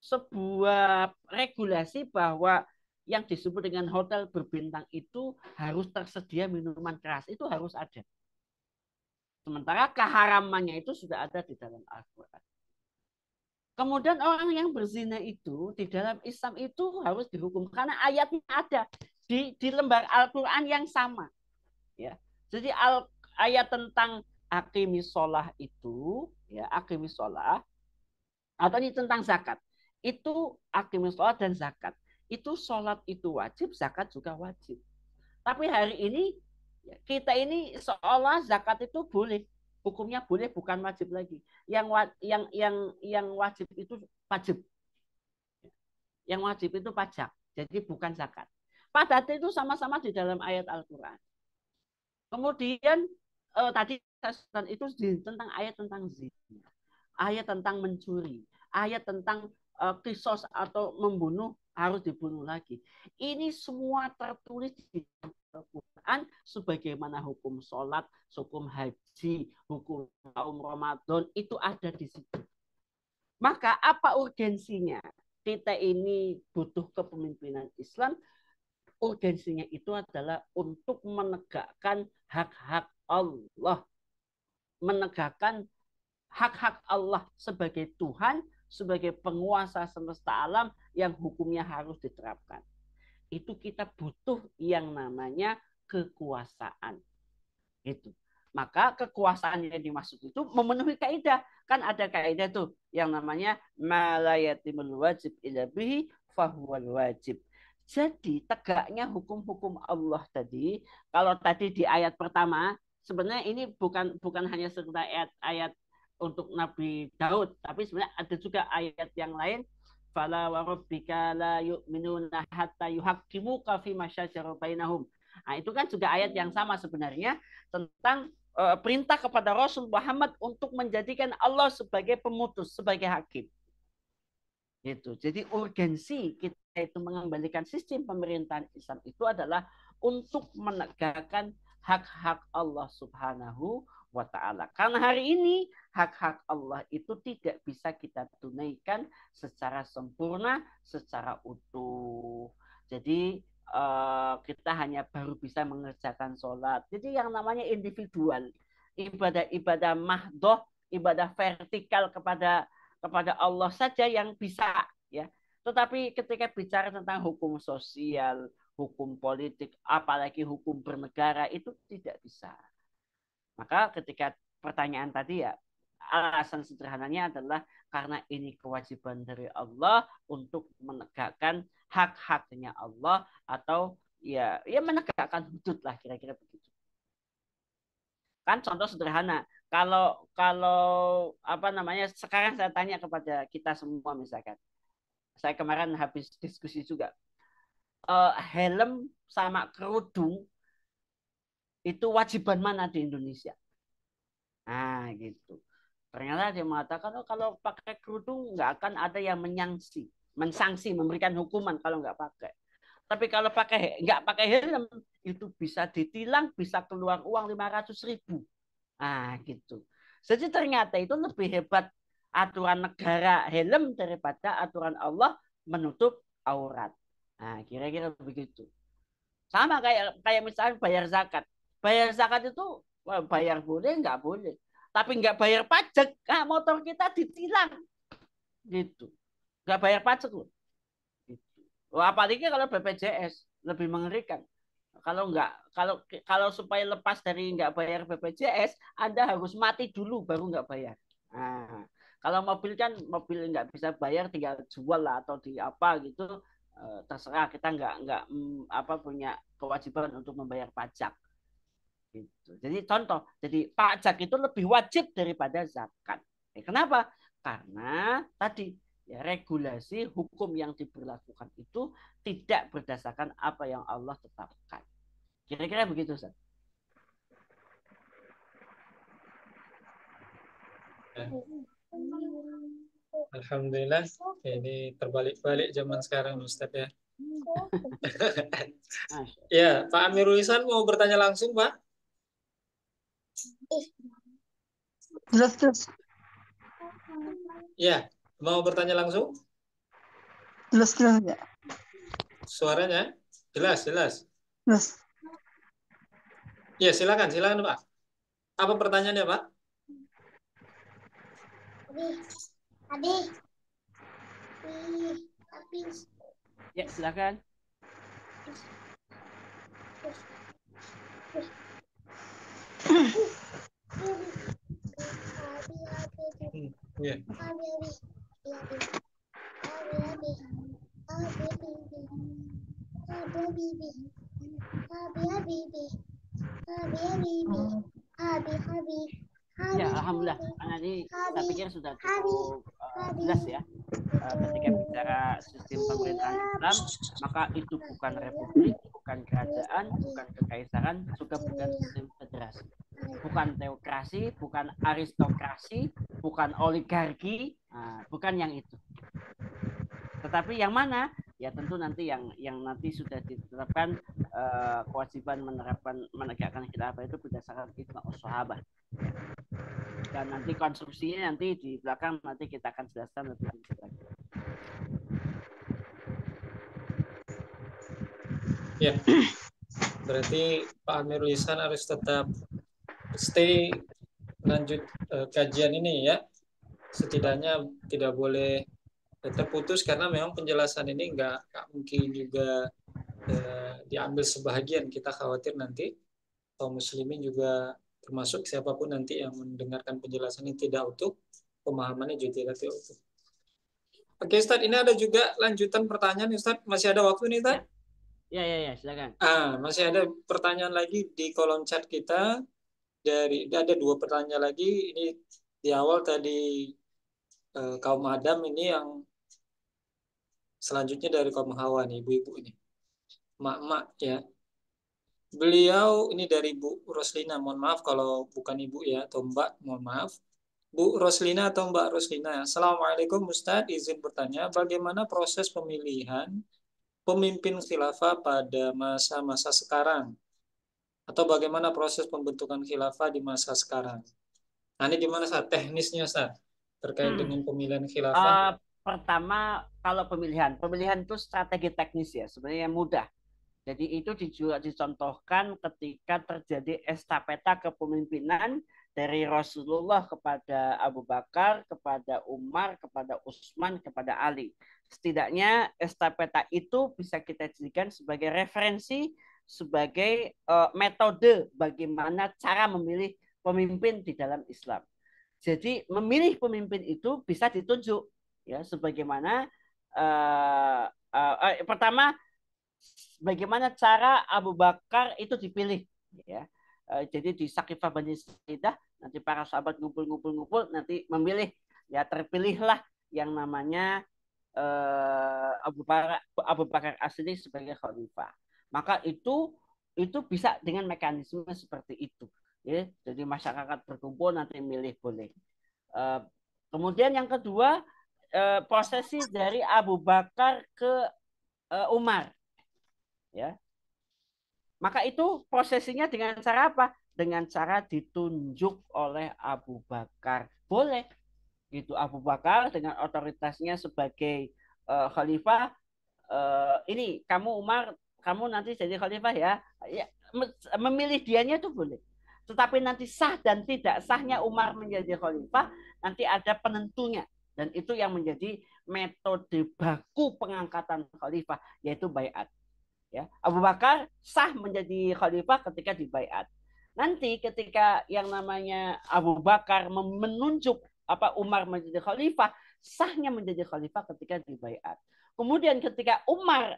sebuah regulasi bahwa yang disebut dengan hotel berbintang itu harus tersedia minuman keras. Itu harus ada. Sementara keharamannya itu sudah ada di dalam Al-Quran. Kemudian orang yang berzina itu di dalam Islam itu harus dihukum karena ayatnya ada di lembar Al-Quran yang sama. Ya, jadi ayat tentang akimis sholah itu, ya akimis sholah, atau ini tentang zakat. Itu akimis sholah dan zakat. Itu sholat itu wajib, zakat juga wajib. Tapi hari ini kita ini seolah zakat itu boleh, hukumnya boleh bukan wajib lagi. Yang wajib itu pajak. Yang wajib itu pajak. Jadi bukan zakat. Padahal itu sama-sama di dalam ayat Al-Qur'an. Kemudian tadi itu tentang ayat tentang zina, ayat tentang mencuri, ayat tentang kisos atau membunuh harus dibunuh lagi. Ini semua tertulis di Al-Quran sebagaimana hukum sholat, hukum haji, hukum saum Ramadan itu ada di situ. Maka apa urgensinya? Kita ini butuh kepemimpinan Islam. Urgensinya itu adalah untuk menegakkan hak-hak Allah. Menegakkan hak-hak Allah sebagai Tuhan, sebagai penguasa semesta alam yang hukumnya harus diterapkan. Itu kita butuh yang namanya kekuasaan. Itu. Maka kekuasaan yang dimaksud itu memenuhi kaidah. Kan ada kaidah tuh yang namanya malayatimul wajib ila bihi fahuwal wajib. Jadi tegaknya hukum-hukum Allah tadi, kalau tadi di ayat pertama, sebenarnya ini bukan hanya sekedar ayat-ayat untuk Nabi Daud, tapi sebenarnya ada juga ayat yang lain. Fala wa rabbika la yu'minuna hatta yuhaqqimuka fi ma syajara bainahum. Nah, itu kan juga ayat yang sama sebenarnya tentang perintah kepada Rasul Muhammad untuk menjadikan Allah sebagai pemutus, sebagai hakim. Gitu. Jadi urgensi kita itu mengembalikan sistem pemerintahan Islam itu adalah untuk menegakkan hak-hak Allah Subhanahu wa taala. Karena hari ini hak-hak Allah itu tidak bisa kita tunaikan secara sempurna, secara utuh. Jadi kita hanya baru bisa mengerjakan sholat. Jadi yang namanya individual, ibadah-ibadah mahdoh, ibadah vertikal kepada Allah saja yang bisa, ya. Tetapi ketika bicara tentang hukum sosial, hukum politik, apalagi hukum bernegara itu tidak bisa. Maka ketika pertanyaan tadi, ya, alasan sederhananya adalah karena ini kewajiban dari Allah untuk menegakkan hak-haknya Allah, atau ya menegakkan hudud lah, kira-kira begitu. Kan contoh sederhana, kalau kalau apa namanya, sekarang saya tanya kepada kita semua, misalkan saya kemarin habis diskusi juga, helm sama kerudung itu wajiban mana di Indonesia? Nah, gitu. Ternyata dia mengatakan, oh, kalau pakai kerudung nggak akan ada yang mensangsi, memberikan hukuman kalau nggak pakai. Tapi kalau nggak pakai helm itu bisa ditilang, bisa keluar uang 500.000. Ah, gitu. Jadi ternyata itu lebih hebat aturan negara helm daripada aturan Allah menutup aurat. Nah, kira-kira begitu. Sama kayak kayak misalnya bayar zakat. Bayar zakat itu bayar boleh nggak boleh. Tapi nggak bayar pajak, nah, motor kita ditilang. Gitu. Nggak bayar pajak loh. Gitu. Wah, apalagi kalau BPJS lebih mengerikan. Kalau supaya lepas dari nggak bayar BPJS, Anda harus mati dulu baru nggak bayar. Nah, kalau mobil kan mobil nggak bisa bayar, tinggal jual lah atau di apa gitu, terserah, kita nggak apa punya kewajiban untuk membayar pajak. Gitu. Jadi contoh, jadi pajak itu lebih wajib daripada zakat. Kenapa? Karena tadi, ya, regulasi hukum yang diberlakukan itu tidak berdasarkan apa yang Allah tetapkan. Kira-kira begitu, Ustaz. Ya. Alhamdulillah, ini terbalik-balik zaman sekarang, Ustaz, ya. Ya, Pak Amirul Ihsan mau bertanya langsung, Pak? Jelas. Ya, mau bertanya langsung? Jelas ya. Suaranya jelas. Jelas. Ya, silakan Pak. Apa pertanyaannya, Pak? Adi. Ya, silakan. Ya. Ya, alhamdulillah. Ini saya pikir sudah cukup jelas, ya. Ketika bicara sistem pemerintahan Islam, maka itu bukan republik, bukan kerajaan, bukan kekaisaran, juga bukan sistem federasi, bukan teokrasi, bukan aristokrasi, bukan oligarki, bukan yang itu. Tetapi yang mana? Ya tentu nanti yang nanti sudah ditetapkan kewajiban menegakkan khilafah itu berdasarkan ijma' sahabat. Dan nanti konstruksinya nanti di belakang nanti kita akan jelaskan lebih lanjut lagi. Ya, berarti Pak Amirul Ihsan harus tetap stay lanjut kajian ini, ya. Setidaknya tidak boleh terputus, karena memang penjelasan ini nggak mungkin juga diambil sebahagian. Kita khawatir nanti kaum muslimin juga, termasuk siapapun nanti yang mendengarkan penjelasan ini tidak utuh, pemahamannya juga tidak utuh. Oke, Ustaz, ini ada juga lanjutan pertanyaan, Ustaz. Masih ada waktu nih, Ustaz? Ya, silakan. Masih ada pertanyaan lagi di kolom chat kita. Ada 2 pertanyaan lagi. Ini di awal tadi kaum Adam, ini yang selanjutnya dari kaum Hawa nih, ibu-ibu ini. Mak-mak ya. Beliau ini dari Bu Roslina. Mohon maaf kalau bukan ibu ya, atau Mbak, mohon maaf. Bu Roslina atau Mbak Roslina. Assalamualaikum Ustadz, izin bertanya, bagaimana proses pemilihan pemimpin khilafah pada masa-masa sekarang? Atau bagaimana proses pembentukan khilafah di masa sekarang? Nah, ini gimana Ustaz? Teknisnya Ustaz, terkait dengan pemilihan khilafah? Pertama, kalau pemilihan itu strategi teknis ya, sebenarnya mudah. Jadi itu juga dicontohkan ketika terjadi estafeta kepemimpinan dari Rasulullah kepada Abu Bakar, kepada Umar, kepada Utsman, kepada Ali. Setidaknya estafeta itu bisa kita jadikan sebagai referensi, sebagai metode bagaimana cara memilih pemimpin di dalam Islam. Jadi memilih pemimpin itu bisa ditunjuk ya sebagaimana pertama bagaimana cara Abu Bakar itu dipilih ya. Jadi di Sakifah Bani Saidah nanti para sahabat ngumpul nanti memilih ya terpilihlah yang namanya Abu Bakar Asli sebagai khalifah. Maka itu bisa dengan mekanisme seperti itu ya. Jadi masyarakat berkumpul nanti milih boleh. Kemudian yang kedua prosesi dari Abu Bakar ke Umar ya. Maka itu prosesinya dengan cara apa? Dengan cara ditunjuk oleh Abu Bakar. Boleh. Gitu Abu Bakar dengan otoritasnya sebagai khalifah. Ini kamu Umar, kamu nanti jadi khalifah ya. Ya memilih dianya itu boleh. Tetapi nanti sah dan tidak sahnya Umar menjadi khalifah, nanti ada penentunya. Dan itu yang menjadi metode baku pengangkatan khalifah, yaitu baiat. Ya, Abu Bakar sah menjadi khalifah ketika dibaiat. Nanti ketika yang namanya Abu Bakar menunjuk Umar menjadi khalifah, sahnya menjadi khalifah ketika dibaiat. Kemudian ketika Umar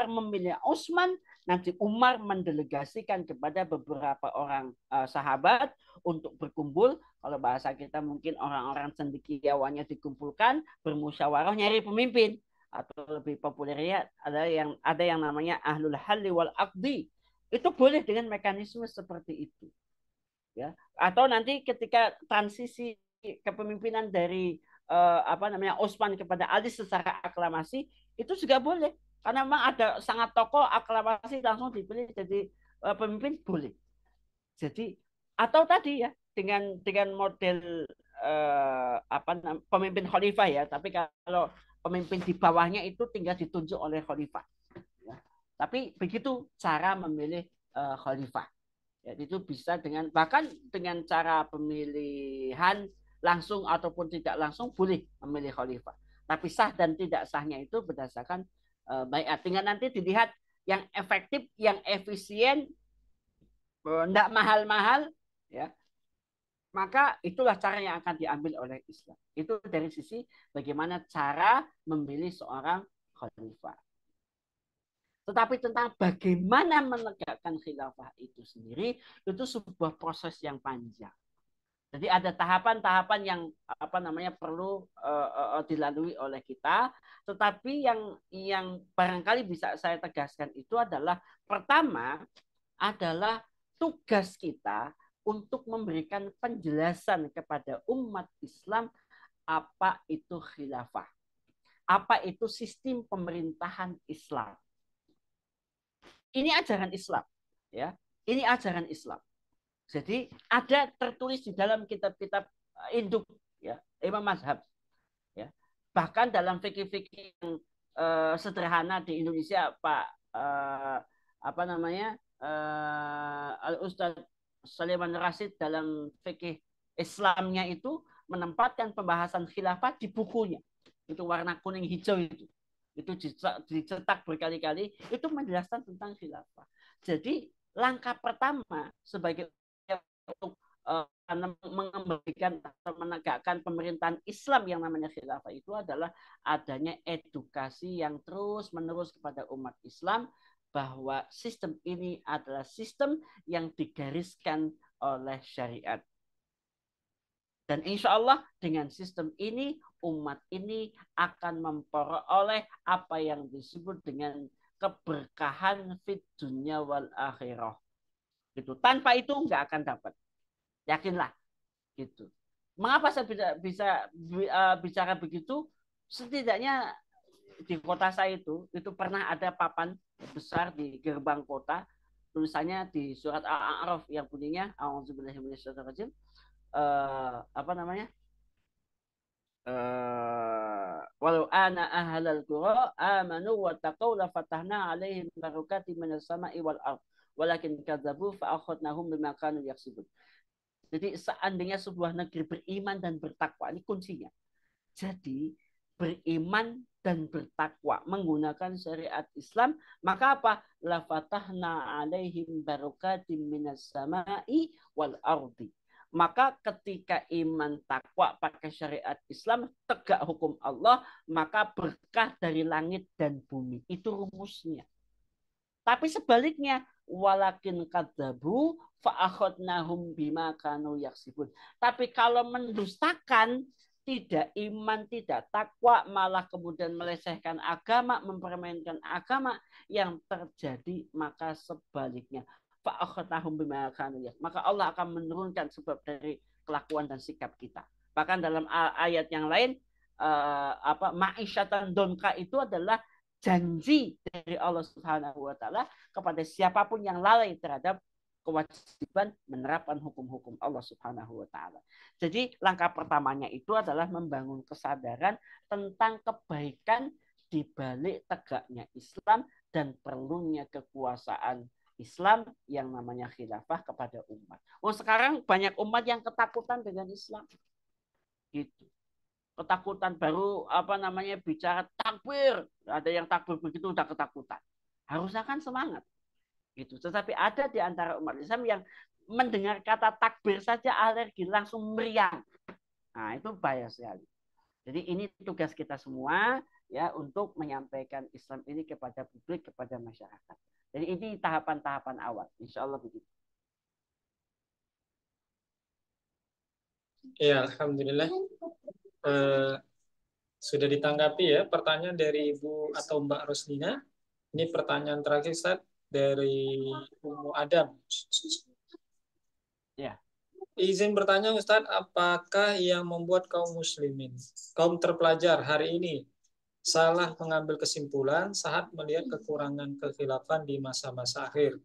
memilih Utsman, nanti Umar mendelegasikan kepada beberapa orang sahabat untuk berkumpul. Kalau bahasa kita mungkin orang-orang cendekiawannya dikumpulkan, bermusyawarah nyari pemimpin. Atau lebih populernya ada yang namanya ahlul halli wal aqdi. Itu boleh dengan mekanisme seperti itu. Ya. Atau nanti ketika transisi kepemimpinan dari Utsman kepada Ali secara aklamasi itu juga boleh. Karena memang ada sangat tokoh aklamasi langsung dipilih jadi pemimpin boleh. Jadi atau tadi ya dengan model pemimpin khalifah ya, tapi kalau pemimpin di bawahnya itu tinggal ditunjuk oleh khalifah. Ya. Tapi begitu cara memilih khalifah. Ya, itu bisa bahkan dengan cara pemilihan langsung ataupun tidak langsung boleh memilih khalifah. Tapi sah dan tidak sahnya itu berdasarkan baiat. Tinggal nanti dilihat yang efektif, yang efisien, tidak mahal-mahal, ya. Maka itulah cara yang akan diambil oleh Islam. Itu dari sisi bagaimana cara memilih seorang khalifah. Tetapi tentang bagaimana menegakkan khilafah itu sendiri, itu sebuah proses yang panjang. Jadi ada tahapan-tahapan yang perlu dilalui oleh kita. Tetapi yang barangkali bisa saya tegaskan itu adalah pertama adalah tugas kita untuk memberikan penjelasan kepada umat Islam apa itu khilafah. Apa itu sistem pemerintahan Islam. Ini ajaran Islam, ya. Ini ajaran Islam. Jadi ada tertulis di dalam kitab-kitab induk, ya, imam mazhab, ya. Bahkan dalam fikih-fikih yang sederhana di Indonesia, Pak Al Ustadz Sulaiman Rasid dalam fikih Islamnya itu menempatkan pembahasan khilafah di bukunya. Itu warna kuning hijau itu dicetak berkali-kali, itu menjelaskan tentang khilafah. Jadi langkah pertama sebagai untuk mengembalikan atau menegakkan pemerintahan Islam yang namanya khilafah itu adalah adanya edukasi yang terus-menerus kepada umat Islam bahwa sistem ini adalah sistem yang digariskan oleh syariat. Dan insya Allah dengan sistem ini umat ini akan memperoleh apa yang disebut dengan keberkahan fid dunya wal akhirah. Gitu. Tanpa itu nggak akan dapat. Yakinlah gitu. Mengapa saya bisa bicara begitu? Setidaknya di kota saya itu pernah ada papan besar di gerbang kota, tulisannya di surat Al-A'raf yang bunyinya a'udzubillahi minasyaitonir rajim, apa namanya? Walau ana ahlal qura amanu wa taqaw la fatahna alaihim barakatin minas sama'i wal ardh walakin kadzabu fa akhadnahum bima kanu yaksibun. Jadi seandainya sebuah negeri beriman dan bertakwa, ini kuncinya. Jadi beriman dan bertakwa menggunakan syariat Islam, maka apa? La fatahna alaihim barakatim minas sama'i wal ardi. Maka ketika iman takwa pakai syariat Islam, tegak hukum Allah, maka berkah dari langit dan bumi. Itu rumusnya. Tapi sebaliknya, walakin kadzabu fa'akhadnahum bima kanu yaksibun. Tapi kalau mendustakan, tidak iman, tidak takwa, malah kemudian melesehkan agama, mempermainkan agama, yang terjadi maka sebaliknya. Fa'akhadnahum bima kanu yaksibun. Maka Allah akan menurunkan sebab dari kelakuan dan sikap kita. Bahkan dalam ayat yang lain, ma'isyatan donka itu adalah janji dari Allah Subhanahu wa taala kepada siapapun yang lalai terhadap kewajiban menerapkan hukum-hukum Allah Subhanahu wa taala. Jadi langkah pertamanya itu adalah membangun kesadaran tentang kebaikan di balik tegaknya Islam dan perlunya kekuasaan Islam yang namanya khilafah kepada umat. Oh, sekarang banyak umat yang ketakutan dengan Islam. Gitu. Ketakutan, baru bicara takbir, ada yang takbir begitu udah ketakutan. Harusnya kan semangat gitu. Tetapi ada di antara umat Islam yang mendengar kata takbir saja alergi, langsung meriang. Nah, itu bahaya sekali. Jadi ini tugas kita semua ya untuk menyampaikan Islam ini kepada publik, kepada masyarakat. Jadi ini tahapan-tahapan awal, insya Allah begitu. Ya, alhamdulillah. Sudah ditanggapi ya pertanyaan dari Ibu atau Mbak Roslina. Ini pertanyaan terakhir, Ustaz, dari Ummu Adam. Ya. Izin bertanya, Ustaz, apakah yang membuat kaum muslimin, kaum terpelajar hari ini salah mengambil kesimpulan saat melihat kekurangan kekhilafan di masa-masa akhir?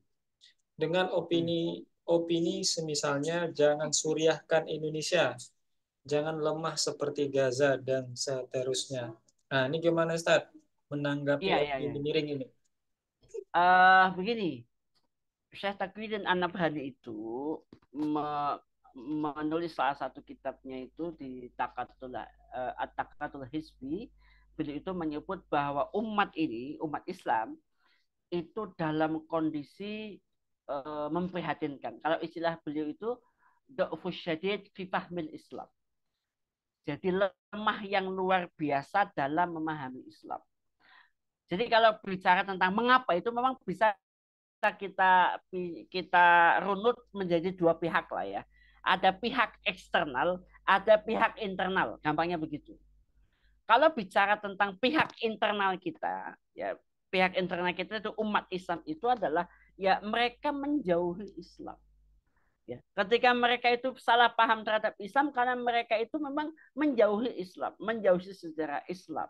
Dengan opini semisalnya jangan suriahkan Indonesia, jangan lemah seperti Gaza dan seterusnya. Nah, ini gimana Ustaz menanggapi opini miring ini? Begini, Syekh Taqiyuddin An-Nabhani itu menulis salah satu kitabnya itu di At-Taqatul Hizbi. Beliau itu menyebut bahwa umat ini, umat Islam itu dalam kondisi memprihatinkan. Kalau istilah beliau itu dha'fus syadid fi fahmil Islam. Jadi lemah yang luar biasa dalam memahami Islam. Jadi kalau bicara tentang mengapa itu memang bisa kita runut menjadi dua pihak lah ya. Ada pihak eksternal, ada pihak internal, gampangnya begitu. Kalau bicara tentang pihak internal kita, ya pihak internal kita itu umat Islam itu adalah ya mereka menjauhi Islam. Ya, ketika mereka itu salah paham terhadap Islam karena mereka itu memang menjauhi Islam, menjauhi sejarah Islam,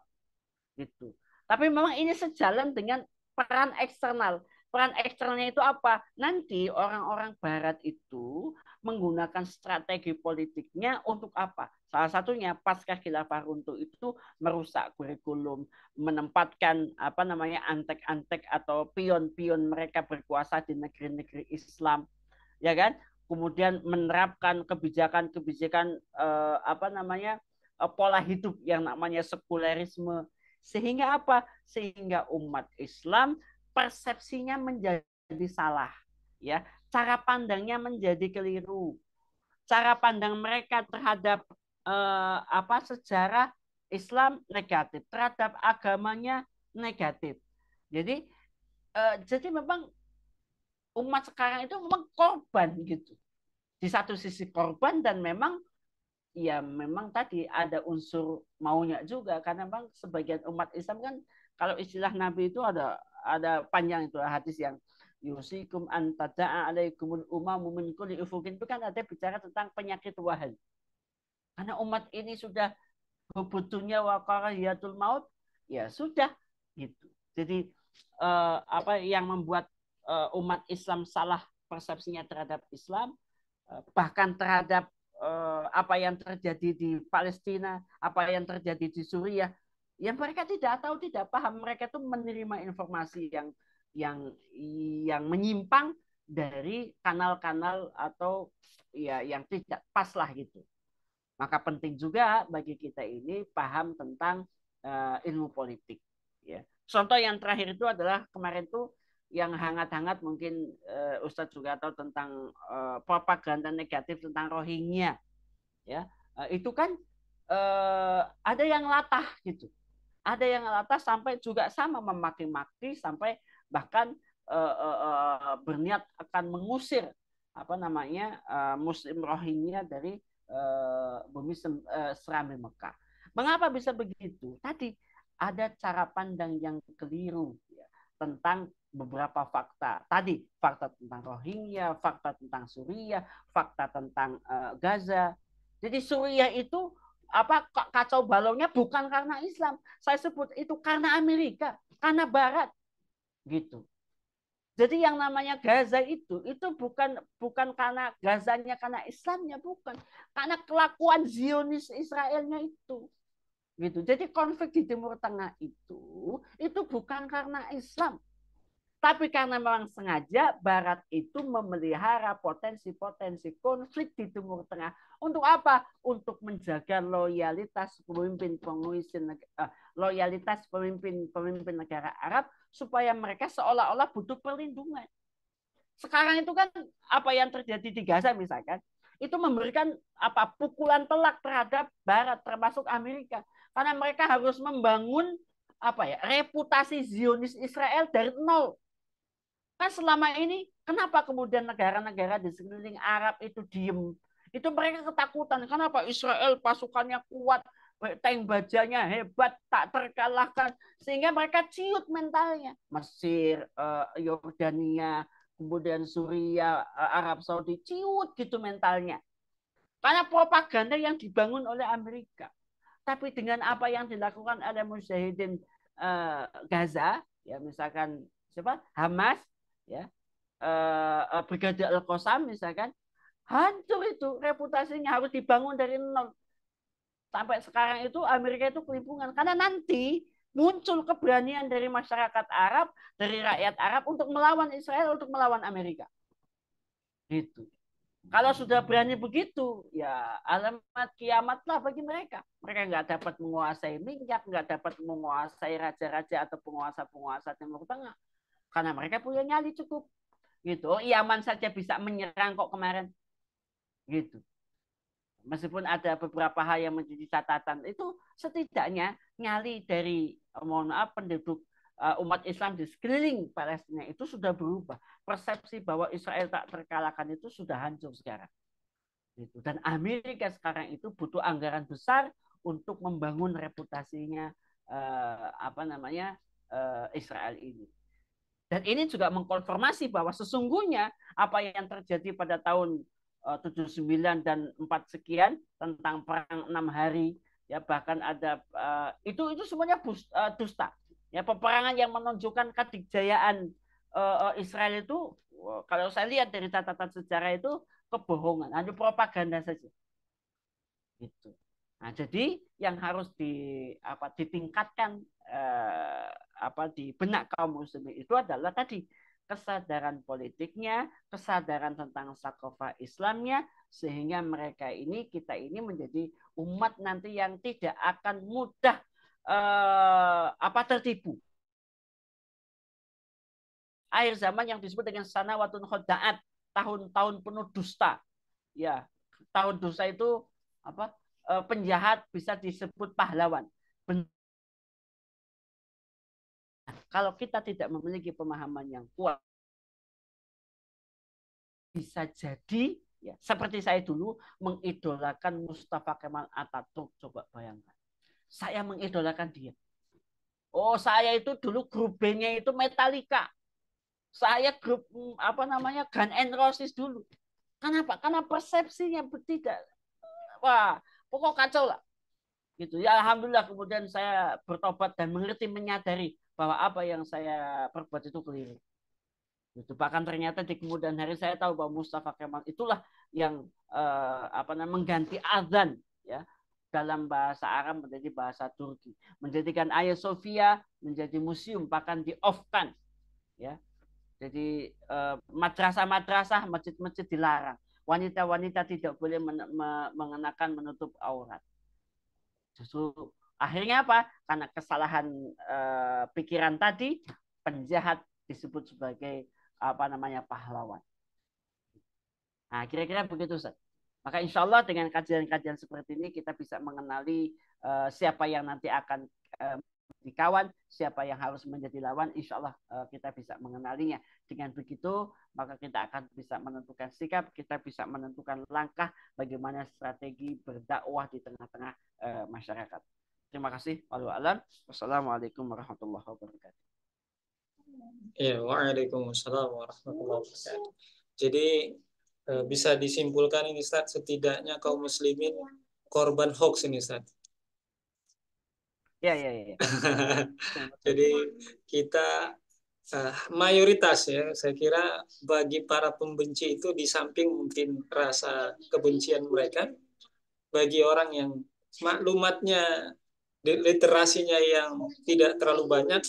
gitu. Tapi memang ini sejalan dengan peran eksternal. Peran eksternalnya itu apa? Nanti orang-orang Barat itu menggunakan strategi politiknya untuk apa? Salah satunya pasca khilafah runtuh itu merusak kurikulum, menempatkan antek-antek atau pion-pion mereka berkuasa di negeri-negeri Islam, ya kan? Kemudian menerapkan kebijakan-kebijakan pola hidup yang namanya sekulerisme, sehingga apa? Sehingga umat Islam persepsinya menjadi salah, ya, cara pandangnya menjadi keliru. cara pandang mereka terhadap sejarah Islam negatif, terhadap agamanya negatif. Jadi memang umat sekarang itu memang korban gitu. Di satu sisi korban dan memang ya memang tadi ada unsur maunya juga karena memang sebagian umat Islam kan kalau istilah Nabi itu ada panjang itu hadis yang yusikum an tada'a alaikumul umamu min kulli ufukin itu kan ada bicara tentang penyakit wahal. Karena umat ini sudah butuhnya waqariyatul maut ya sudah gitu. Jadi apa yang membuat umat Islam salah persepsinya terhadap Islam bahkan terhadap apa yang terjadi di Palestina, apa yang terjadi di Suriah, yang mereka tidak tahu, tidak paham, mereka itu menerima informasi yang menyimpang dari kanal-kanal atau ya yang tidak pas lah gitu. Maka penting juga bagi kita ini paham tentang ilmu politik. Ya. Contoh yang terakhir itu adalah kemarin tuh yang hangat-hangat mungkin Ustadz juga tahu tentang propaganda negatif tentang Rohingya. Ya, itu kan ada yang latah gitu. Ada yang latah sampai juga sama memaki-maki sampai bahkan berniat akan mengusir Muslim Rohingya dari bumi Serambi Mekah. Mengapa bisa begitu? Tadi ada cara pandang yang keliru ya, tentang beberapa fakta. Tadi fakta tentang Rohingya, fakta tentang Suriah, fakta tentang Gaza. Jadi Suriah itu kacau balaunya bukan karena Islam. Saya sebut itu karena Amerika, karena Barat, gitu. Jadi yang namanya Gaza itu bukan karena Gazanya karena Islamnya, bukan, karena kelakuan Zionis Israelnya itu, gitu. Jadi konflik di Timur Tengah itu bukan karena Islam, tapi karena memang sengaja Barat itu memelihara potensi-potensi konflik di Timur Tengah. Untuk apa? Untuk menjaga loyalitas pemimpin negara Arab supaya mereka seolah-olah butuh perlindungan. Sekarang itu kan apa yang terjadi di Gaza misalkan, itu memberikan pukulan telak terhadap Barat termasuk Amerika. Karena mereka harus membangun reputasi Zionis Israel dari nol. Kan selama ini kenapa kemudian negara-negara di sekeliling Arab itu diem? Itu mereka ketakutan. Kenapa Israel pasukannya kuat, tank bajanya hebat, tak terkalahkan, sehingga mereka ciut mentalnya. Mesir, Yordania, kemudian Suriah, Arab Saudi ciut gitu mentalnya. Karena propaganda yang dibangun oleh Amerika. Tapi dengan apa yang dilakukan oleh Mujahidin Gaza, ya misalkan Hamas, ya Brigade Al-Qassam misalkan, hancur itu reputasinya, harus dibangun dari nol. Sampai sekarang itu Amerika itu kelimpungan karena nanti muncul keberanian dari masyarakat Arab, dari rakyat Arab untuk melawan Israel, untuk melawan Amerika. Gitu. Kalau sudah berani begitu, ya alamat kiamatlah bagi mereka. Mereka nggak dapat menguasai minyak, nggak dapat menguasai raja-raja atau penguasa-penguasa Timur Tengah, karena mereka punya nyali cukup. Gitu. Yaman saja bisa menyerang kok kemarin. Gitu. Meskipun ada beberapa hal yang menjadi catatan, itu setidaknya nyali dari penduduk umat Islam di sekeliling Palestina itu sudah berubah. Persepsi bahwa Israel tak terkalahkan itu sudah hancur sekarang. Gitu. Dan Amerika sekarang itu butuh anggaran besar untuk membangun reputasinya Israel ini. Dan ini juga mengkonfirmasi bahwa sesungguhnya apa yang terjadi pada tahun 79 dan 4 sekian tentang perang 6 hari, ya bahkan ada itu semuanya dusta. Ya, peperangan yang menunjukkan kedikjayaan Israel itu kalau saya lihat dari catatan sejarah itu kebohongan, hanya propaganda saja. Gitu. Nah, jadi yang harus ditingkatkan di benak kaum muslimin itu adalah tadi kesadaran politiknya, kesadaran tentang sakofah Islamnya, sehingga kita ini menjadi umat nanti yang tidak akan mudah tertipu. Akhir zaman yang disebut dengan sanawatun khoda'at, tahun-tahun penuh dusta. Ya, tahu dosa itu apa? Penjahat bisa disebut pahlawan. Kalau kita tidak memiliki pemahaman yang kuat, bisa jadi ya seperti saya dulu mengidolakan Mustafa Kemal Atatürk. Coba bayangkan, saya mengidolakan dia. Oh, saya itu dulu grup B-nya itu Metallica. Saya grup apa namanya Guns N' Roses dulu. Kenapa? Karena persepsinya tidak. Wah, pokok kacau lah. Gitu ya, alhamdulillah kemudian saya bertobat dan mengerti, menyadari bahwa apa yang saya perbuat itu keliru. Gitu. Bahkan ternyata di kemudian hari saya tahu bahwa Mustafa Kemal itulah yang apa namanya mengganti azan ya dalam bahasa Arab menjadi bahasa Turki, menjadikan Hagia Sophia menjadi museum, bahkan di off-kan ya. Jadi madrasah-madrasah, masjid-masjid dilarang. Wanita-wanita tidak boleh mengenakan menutup aurat. Justru akhirnya apa? Karena kesalahan pikiran tadi, penjahat disebut sebagai apa namanya pahlawan. Nah, kira-kira begitu, Ustaz. Maka insya Allah dengan kajian-kajian seperti ini kita bisa mengenali siapa yang nanti akan menjadi kawan, siapa yang harus menjadi lawan. Insya Allah kita bisa mengenalinya. Dengan begitu, maka kita akan bisa menentukan sikap, kita bisa menentukan langkah bagaimana strategi berdakwah di tengah-tengah masyarakat. Terima kasih. Wassalamualaikum warahmatullahi wabarakatuh. Ya, waalaikumsalam warahmatullahi wabarakatuh. Jadi bisa disimpulkan ini Ustaz, setidaknya kaum muslimin korban hoax ini Ustaz. Ya. Jadi kita mayoritas ya, saya kira bagi para pembenci itu di samping mungkin rasa kebencian mereka, bagi orang yang maklumatnya, literasinya yang tidak terlalu banyak,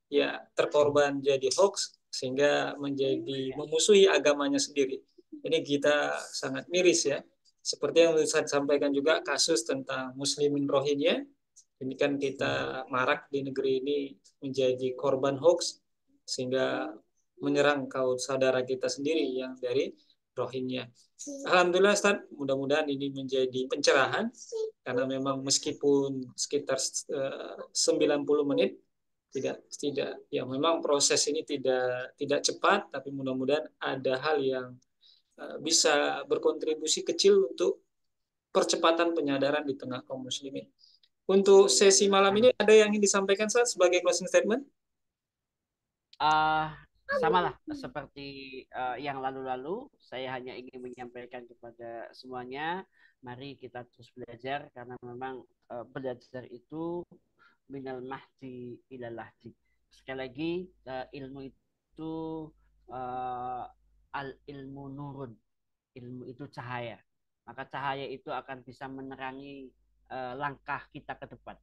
ya terkorban jadi hoax sehingga menjadi memusuhi agamanya sendiri. Ini kita sangat miris ya. Seperti yang saya sampaikan juga kasus tentang Muslimin Rohingya. Ini kan kita marak di negeri ini menjadi korban hoax sehingga menyerang kaum saudara kita sendiri yang dari Rohingya. Alhamdulillah Ustaz, mudah-mudahan ini menjadi pencerahan karena memang meskipun sekitar 90 menit tidak ya memang proses ini tidak cepat, tapi mudah-mudahan ada hal yang bisa berkontribusi kecil untuk percepatan penyadaran di tengah kaum muslimin. Untuk sesi malam ini ada yang ingin disampaikan Ustaz sebagai closing statement? Sama lah seperti yang lalu-lalu, saya hanya ingin menyampaikan kepada semuanya, mari kita terus belajar karena memang belajar itu minal mahdi ilal lahdi. Sekali lagi ilmu itu al ilmu nurun, ilmu itu cahaya. Maka cahaya itu akan bisa menerangi langkah kita ke depan.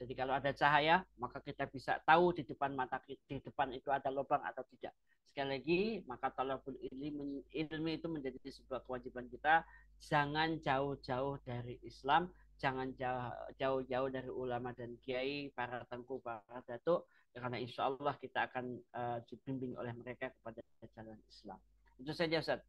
Jadi kalau ada cahaya, maka kita bisa tahu di depan mata kita, di depan itu ada lubang atau tidak. Sekali lagi, maka talabul ilmi itu menjadi sebuah kewajiban kita. Jangan jauh-jauh dari Islam, jangan jauh-jauh dari ulama dan kiai, para tengku, para datuk, karena insya Allah kita akan dibimbing oleh mereka kepada jalan Islam. Itu saja Ustaz.